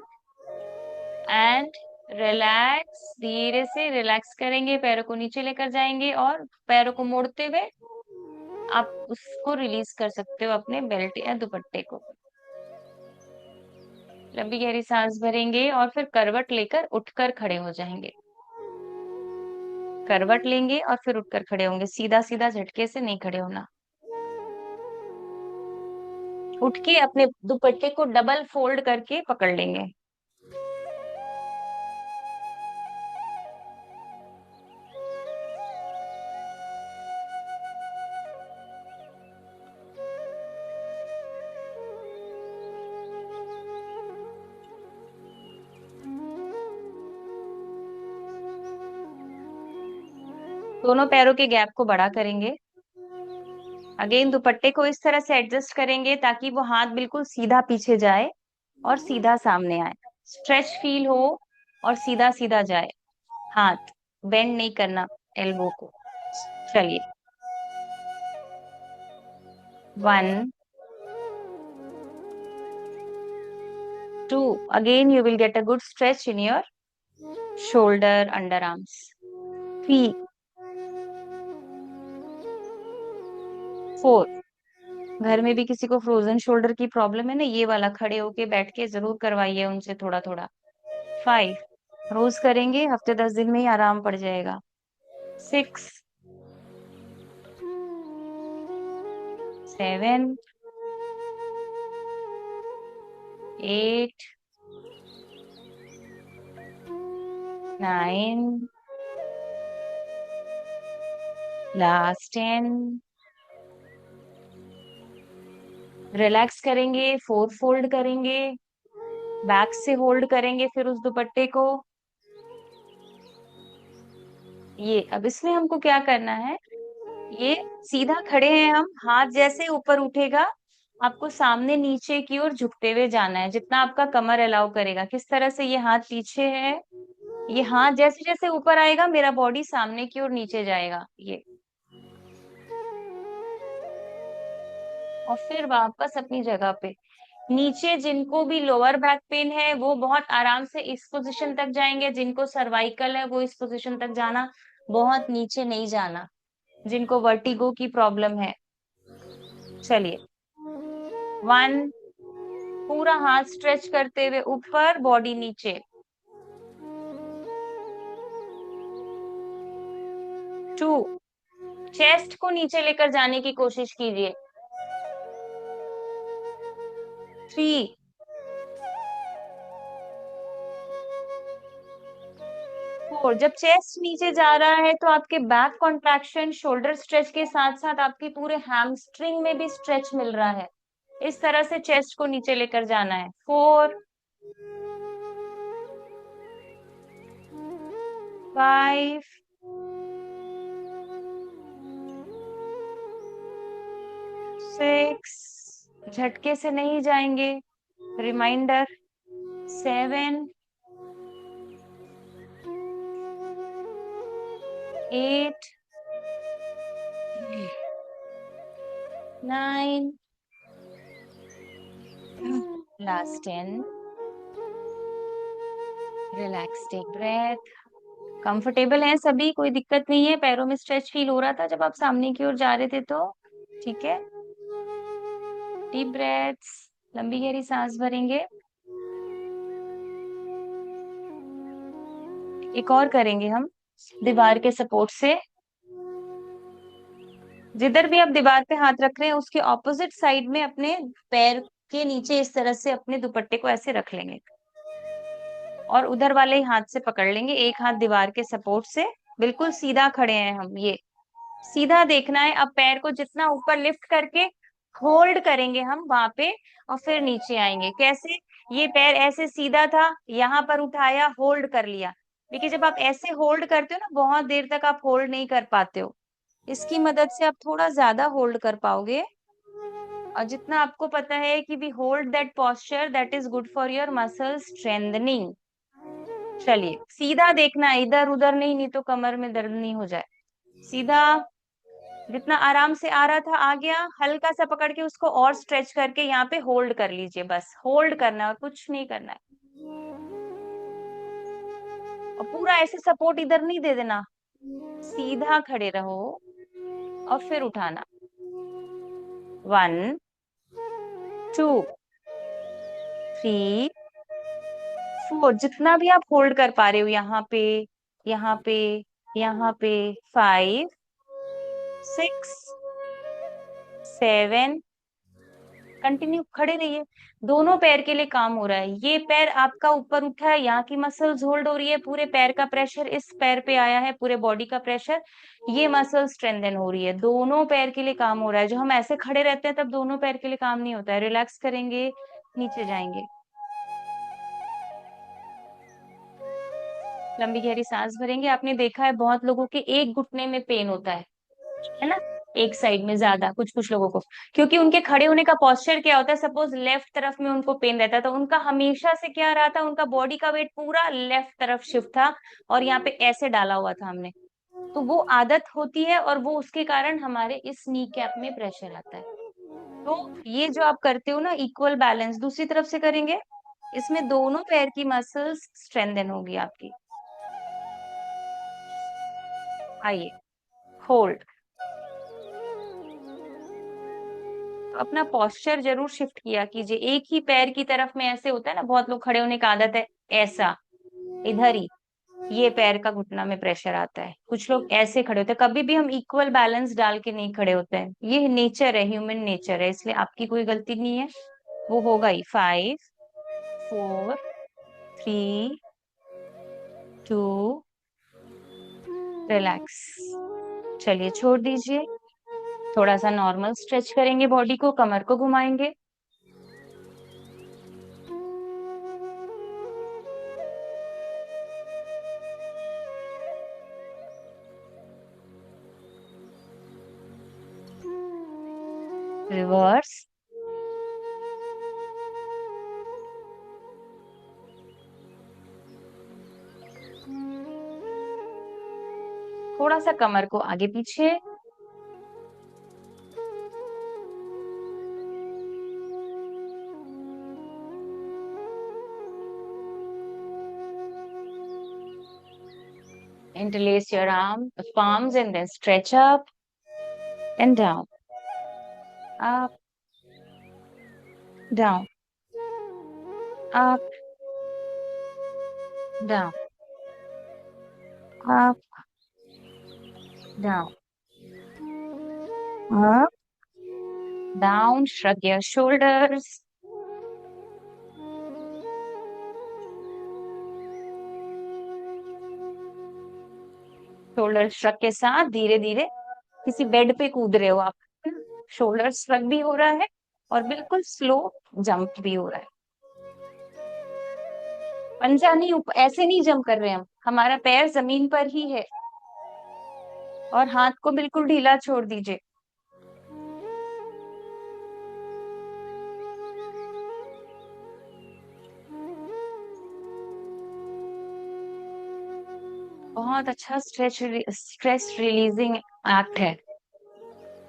एंड रिलैक्स। धीरे से रिलैक्स करेंगे, पैरों को नीचे लेकर जाएंगे और पैरों को मोड़ते हुए आप उसको रिलीज कर सकते हो, अपने बेल्ट या दुपट्टे को। लंबी गहरी सांस भरेंगे और फिर करवट लेकर उठकर खड़े हो जाएंगे। करवट लेंगे और फिर उठकर खड़े होंगे, सीधा सीधा झटके से नहीं खड़े होना। उठ के अपने दुपट्टे को डबल फोल्ड करके पकड़ लेंगे। दोनों पैरों के गैप को बड़ा करेंगे। अगेन दुपट्टे को इस तरह से एडजस्ट करेंगे ताकि वो हाथ बिल्कुल सीधा पीछे जाए और सीधा सामने आए, स्ट्रेच फील हो और सीधा सीधा जाए। हाथ बेंड नहीं करना एल्बो को। चलिए। 1 2, again you will get a good stretch in your shoulder, underarms. 3 4, घर में भी किसी को फ्रोजन शोल्डर की प्रॉब्लम है ना, ये वाला खड़े होके बैठ के जरूर करवाइए उनसे थोड़ा थोड़ा। 5, रोज करेंगे, हफ्ते 10 दिन में ही आराम पड़ जाएगा। 6 7 8 9, लास्ट 10। रिलैक्स करेंगे, 4 फोल्ड करेंगे, बैक से होल्ड करेंगे फिर उस दुपट्टे को। ये अब इसमें हमको क्या करना है, ये सीधा खड़े हैं हम, हाथ जैसे ऊपर उठेगा आपको सामने नीचे की ओर झुकते हुए जाना है, जितना आपका कमर अलाउ करेगा। किस तरह से, ये हाथ पीछे है, ये हाथ जैसे जैसे ऊपर आएगा मेरा बॉडी सामने की ओर नीचे जाएगा, ये। और फिर वापस अपनी जगह पे। नीचे जिनको भी लोअर बैक पेन है वो बहुत आराम से इस पोजीशन तक जाएंगे, जिनको सर्वाइकल है वो इस पोजीशन तक जाना, बहुत नीचे नहीं जाना, जिनको वर्टिगो की प्रॉब्लम है। चलिए, 1, पूरा हाथ स्ट्रेच करते हुए ऊपर, बॉडी नीचे। 2, चेस्ट को नीचे लेकर जाने की कोशिश कीजिए। 3, 4, जब चेस्ट नीचे जा रहा है तो आपके बैक कॉन्ट्रैक्शन, शोल्डर स्ट्रेच के साथ साथ आपकी पूरे हैमस्ट्रिंग में भी स्ट्रेच मिल रहा है। इस तरह से चेस्ट को नीचे लेकर जाना है। 4, 5, 6, झटके से नहीं जाएंगे, reminder. 7, 8, 9, last 10। Relax, take breath. Comfortable है सभी, कोई दिक्कत नहीं है? पैरों में स्ट्रेच फील हो रहा था जब आप सामने की ओर जा रहे थे तो? ठीक है। डीप ब्रेथ्स, लंबी गहरी सांस भरेंगे। एक और करेंगे हम, दीवार के सपोर्ट से। जिधर भी आप दीवार पे हाथ रख रहे हैं उसके ऑपोजिट साइड में अपने पैर के नीचे इस तरह से अपने दुपट्टे को ऐसे रख लेंगे और उधर वाले ही हाथ से पकड़ लेंगे। एक हाथ दीवार के सपोर्ट से, बिल्कुल सीधा खड़े हैं हम, ये सीधा देखना है। अब पैर को जितना ऊपर लिफ्ट करके होल्ड करेंगे हम वहां पे, और फिर नीचे आएंगे। कैसे? ये पैर ऐसे सीधा था, यहाँ पर उठाया, होल्ड कर लिया। देखिए, जब आप ऐसे होल्ड करते हो ना, बहुत देर तक आप होल्ड नहीं कर पाते हो। इसकी मदद से आप थोड़ा ज्यादा होल्ड कर पाओगे। और जितना आपको पता है कि we hold that posture, that is good for your muscle strengthening. चलिए, सीधा देखना है, इधर उधर नहीं, नहीं तो कमर में दर्द नहीं हो जाए। सीधा, जितना आराम से आ रहा था आ गया, हल्का सा पकड़ के उसको और स्ट्रेच करके यहाँ पे होल्ड कर लीजिए। बस होल्ड करना है, कुछ नहीं करना है। और पूरा ऐसे सपोर्ट इधर नहीं दे देना, सीधा खड़े रहो और फिर उठाना। 1, 2, 3, 4, जितना भी आप होल्ड कर पा रहे हो, यहाँ पे, यहाँ पे, यहाँ पे। 5, 6, 7, कंटिन्यू खड़े रहिए। दोनों पैर के लिए काम हो रहा है। ये पैर आपका ऊपर उठा है, यहाँ की मसल्स होल्ड हो रही है, पूरे पैर का प्रेशर इस पैर पे आया है, पूरे बॉडी का प्रेशर, ये मसल स्ट्रेंथन हो रही है। दोनों पैर के लिए काम हो रहा है। जो हम ऐसे खड़े रहते हैं तब दोनों पैर के लिए काम नहीं होता है। रिलैक्स करेंगे, नीचे जाएंगे। लंबी गहरी सांस भरेंगे। आपने देखा है बहुत लोगों के एक घुटने में पेन होता है ना, एक साइड में ज्यादा, कुछ कुछ लोगों को, क्योंकि उनके खड़े होने का पोस्चर क्या होता है। सपोज लेफ्ट तरफ में उनको पेन रहता है तो उनका हमेशा से क्या रहा था, उनका बॉडी का वेट पूरा लेफ्ट तरफ शिफ्ट था और यहाँ पे ऐसे डाला हुआ था हमने। तो वो आदत होती है और वो उसके कारण हमारे इस नी कैप में प्रेशर आता है। तो ये जो आप करते हो ना, इक्वल बैलेंस दूसरी तरफ से करेंगे, इसमें दोनों पैर की मसल्स स्ट्रेंथन होगी आपकी। आइए, होल्ड। तो अपना पोस्चर जरूर शिफ्ट किया कीजिए। एक ही पैर की तरफ में ऐसे होता है ना, बहुत लोग खड़े होने का आदत है ऐसा, इधर ही, ये पैर का घुटना में प्रेशर आता है। कुछ लोग ऐसे खड़े होते हैं। कभी भी हम इक्वल बैलेंस डाल के नहीं खड़े होते हैं, ये नेचर है, ह्यूमन नेचर है, इसलिए आपकी कोई गलती नहीं है, वो होगा ही। 5, 4, 3, 2, रिलैक्स। चलिए, छोड़ दीजिए। थोड़ा सा नॉर्मल स्ट्रेच करेंगे बॉडी को, कमर को घुमाएंगे। रिवर्स। थोड़ा सा कमर को आगे पीछे। Interlace your palms and then stretch up and down, up, down, up, down, up, down, up, down. Shrug your shoulders. Shoulder shrug के साथ धीरे धीरे किसी बेड पे कूद रहे हो आप। शोल्डर श्रग भी हो रहा है और बिल्कुल स्लो जंप भी हो रहा है। पंजा नहीं, ऐसे नहीं जंप कर रहे हम, हमारा पैर जमीन पर ही है और हाथ को बिल्कुल ढीला छोड़ दीजिए। बहुत अच्छा स्ट्रेस रिलीजिंग एक्ट है।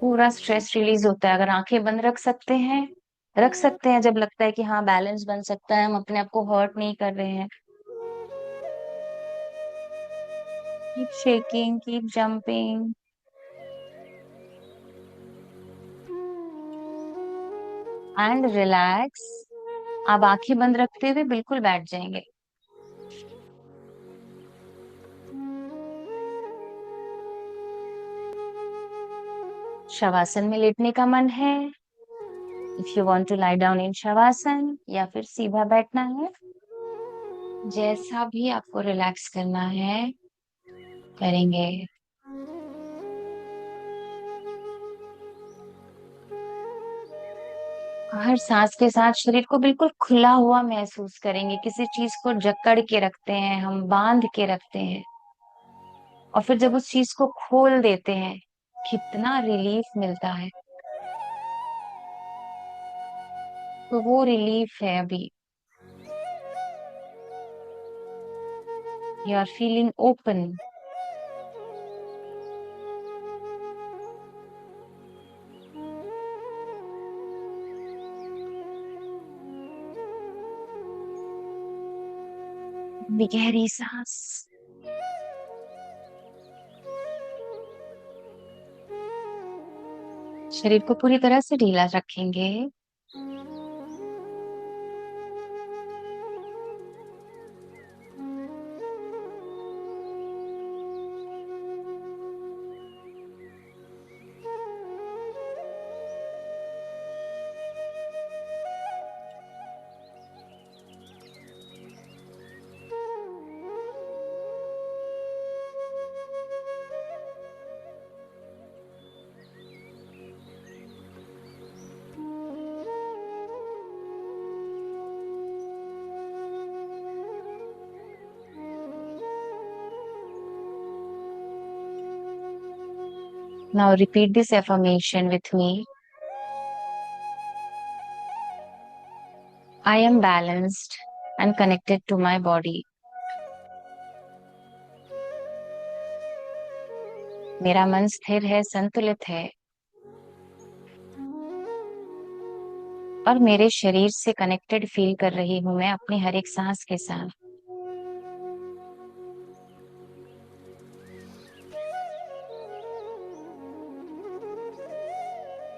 पूरा स्ट्रेस रिलीज होता है। अगर आंखें बंद रख सकते हैं जब लगता है कि हाँ बैलेंस बन सकता है, हम अपने आप को हर्ट नहीं कर रहे हैं। Keep shaking, keep jumping and relax. आप आंखें बंद रखते हुए बिल्कुल बैठ जाएंगे। शवासन में लेटने का मन है, if you want to lie down in shavasana, या फिर सीधा बैठना है, जैसा भी आपको रिलैक्स करना है करेंगे। हर सांस के साथ शरीर को बिल्कुल खुला हुआ महसूस करेंगे। किसी चीज को जकड़ के रखते हैं हम, बांध के रखते हैं, और फिर जब उस चीज को खोल देते हैं कितना रिलीफ मिलता है। तो वो रिलीफ है अभी। You are feeling open. गहरी सांस। शरीर को पूरी तरह से ढीला रखेंगे। Now repeat this affirmation with me. I am balanced and connected to my body. मेरा मन स्थिर है, संतुलित है और मेरे शरीर से कनेक्टेड फील कर रही हूं मैं अपनी हर एक सांस के साथ।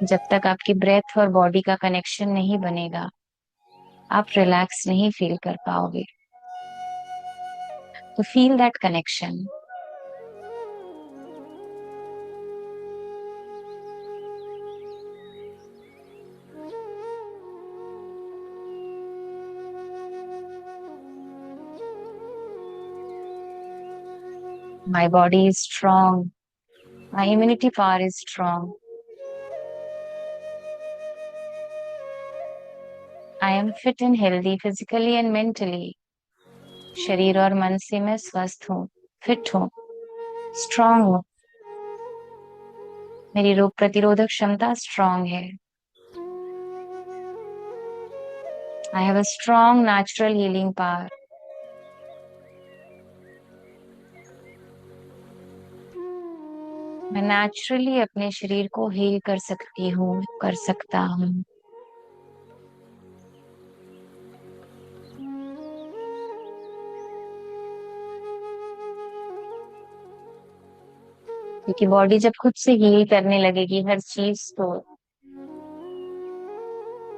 जब तक आपकी ब्रेथ और बॉडी का कनेक्शन नहीं बनेगा, आप रिलैक्स नहीं फील कर पाओगे। तो feel that connection. My body is strong. My immunity power is strong. I am fit and healthy physically and mentally. शरीर और मन से मैं स्वस्थ हूँ, फिट हूँ, स्ट्रांग हूँ। मेरी रोग प्रतिरोधक क्षमता स्ट्रांग है। I have a strong natural healing power. मैं नेचुरली अपने शरीर को हील कर सकती हूँ, कर सकता हूँ। क्योंकि बॉडी जब खुद से हील करने लगेगी हर चीज, तो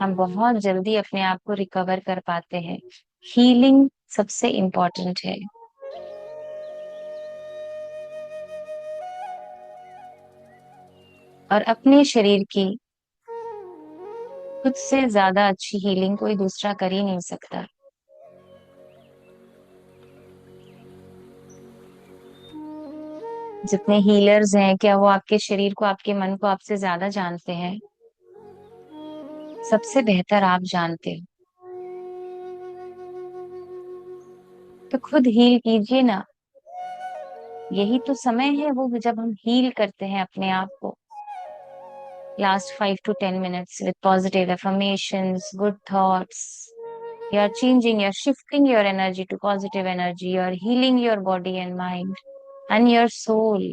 हम बहुत जल्दी अपने आप को रिकवर कर पाते हैं। हीलिंग सबसे इम्पोर्टेंट है। और अपने शरीर की खुद से ज्यादा अच्छी हीलिंग कोई दूसरा कर ही नहीं सकता। जितने हीलर्स हैं, क्या वो आपके शरीर को, आपके मन को आपसे ज्यादा जानते हैं? सबसे बेहतर आप जानते हो। तो खुद हील कीजिए ना। यही तो समय है वो जब हम हील करते हैं अपने आप को। Last 5 to 10 minutes with positive affirmations, good thoughts. You are changing, you're shifting your energy to positive energy. You're healing your body and mind and your soul.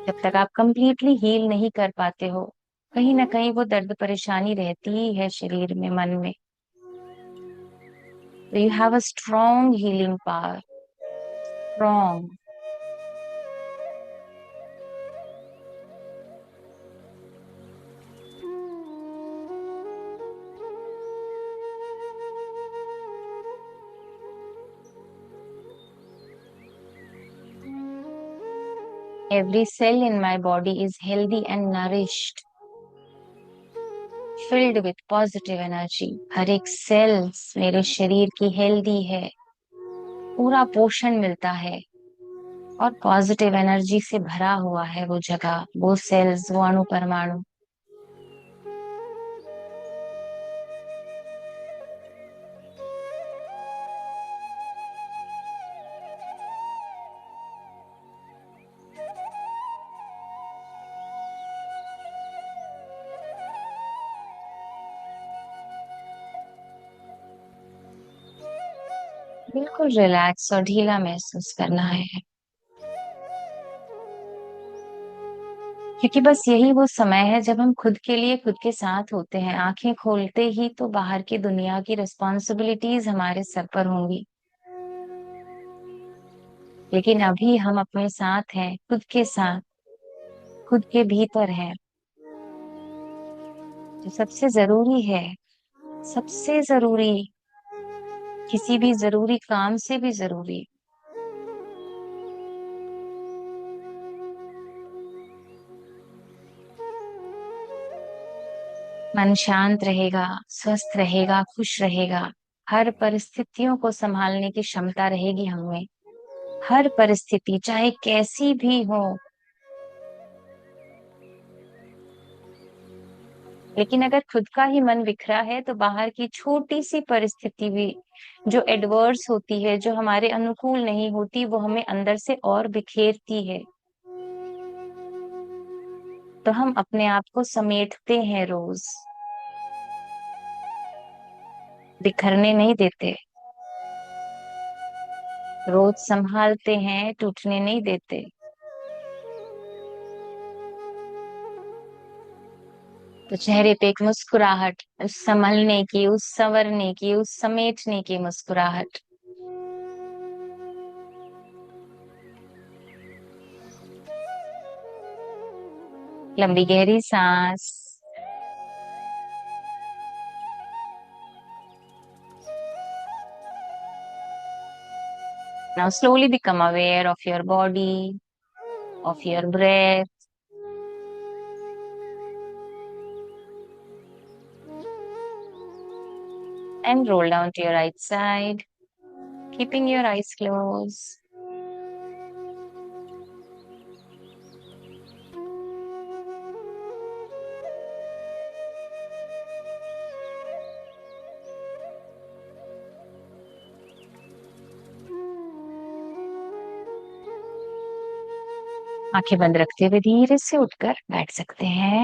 जब तक आप कंप्लीटली हील नहीं कर पाते हो, कहीं ना कहीं वो दर्द परेशानी रहती ही है शरीर में, मन में। So you have a strong healing power. Strong. Every cell in my body is healthy and nourished, filled with positive energy. हर एक सेल्स मेरे शरीर की हेल्दी है, पूरा पोषण मिलता है और पॉजिटिव एनर्जी से भरा हुआ है वो जगह, वो सेल्स, वो अणु परमाणु। बिल्कुल रिलैक्स और ढीला महसूस करना है। क्योंकि बस यही वो समय है जब हम खुद के लिए खुद के साथ होते हैं। आंखें खोलते ही तो बाहर की दुनिया की रिस्पॉन्सिबिलिटीज हमारे सर पर होंगी, लेकिन अभी हम अपने साथ हैं, खुद के साथ, खुद के भीतर हैं। जो सबसे जरूरी है, सबसे जरूरी, किसी भी जरूरी काम से भी जरूरी। मन शांत रहेगा, स्वस्थ रहेगा, खुश रहेगा। हर परिस्थितियों को संभालने की क्षमता रहेगी हमें। हर परिस्थिति चाहे कैसी भी हो। लेकिन अगर खुद का ही मन बिखरा है, तो बाहर की छोटी सी परिस्थिति भी जो एडवर्स होती है, जो हमारे अनुकूल नहीं होती, वो हमें अंदर से और बिखेरती है। तो हम अपने आप को समेटते हैं रोज, बिखरने नहीं देते। रोज संभालते हैं, टूटने नहीं देते। तो चेहरे पे एक मुस्कुराहट, उस संभलने की, उस संवरने की, उस समेटने की मुस्कुराहट। लंबी गहरी सांस। Now slowly become aware of your body, of your breath, and roll down to your right side, keeping your eyes closed. आंखें बंद रखते हुए धीरे से उठकर बैठ सकते हैं।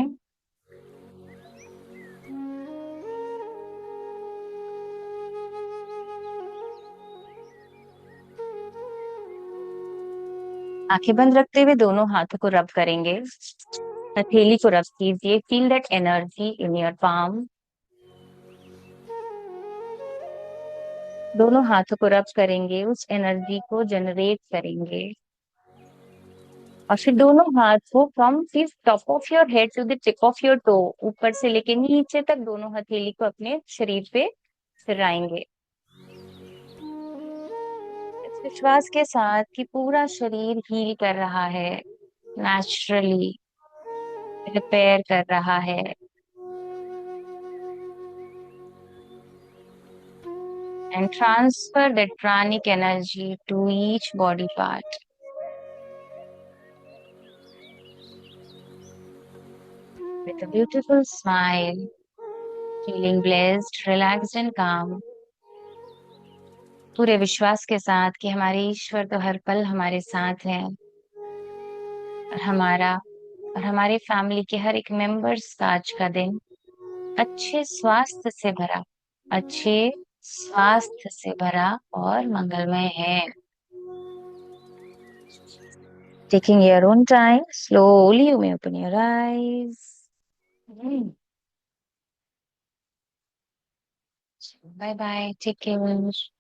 आंखें बंद रखते हुए दोनों हाथों को रब करेंगे। हथेली को रब कीजिए। Feel that energy in your palm. दोनों हाथों को रब करेंगे, उस एनर्जी को जनरेट करेंगे। और फिर दोनों हाथ को from the top of your head to the tip of your toe, ऊपर से लेके नीचे तक दोनों हथेली को अपने शरीर पे फिराएंगे, इस विश्वास के साथ कि पूरा शरीर हील कर रहा है, नेचुरली रिपेयर कर रहा है। And transfer that pranic energy to each body part with a beautiful smile, feeling blessed, relaxed and calm। पूरे विश्वास के साथ कि हमारे ईश्वर तो हर पल हमारे साथ हैं, और हमारा और हमारे फैमिली के हर एक मेंबर्स का आज का दिन अच्छे स्वास्थ्य से भरा, अच्छे स्वास्थ्य से भरा और मंगलमय है। Taking your own time, slowly you may open your eyes. Bye bye. Take care.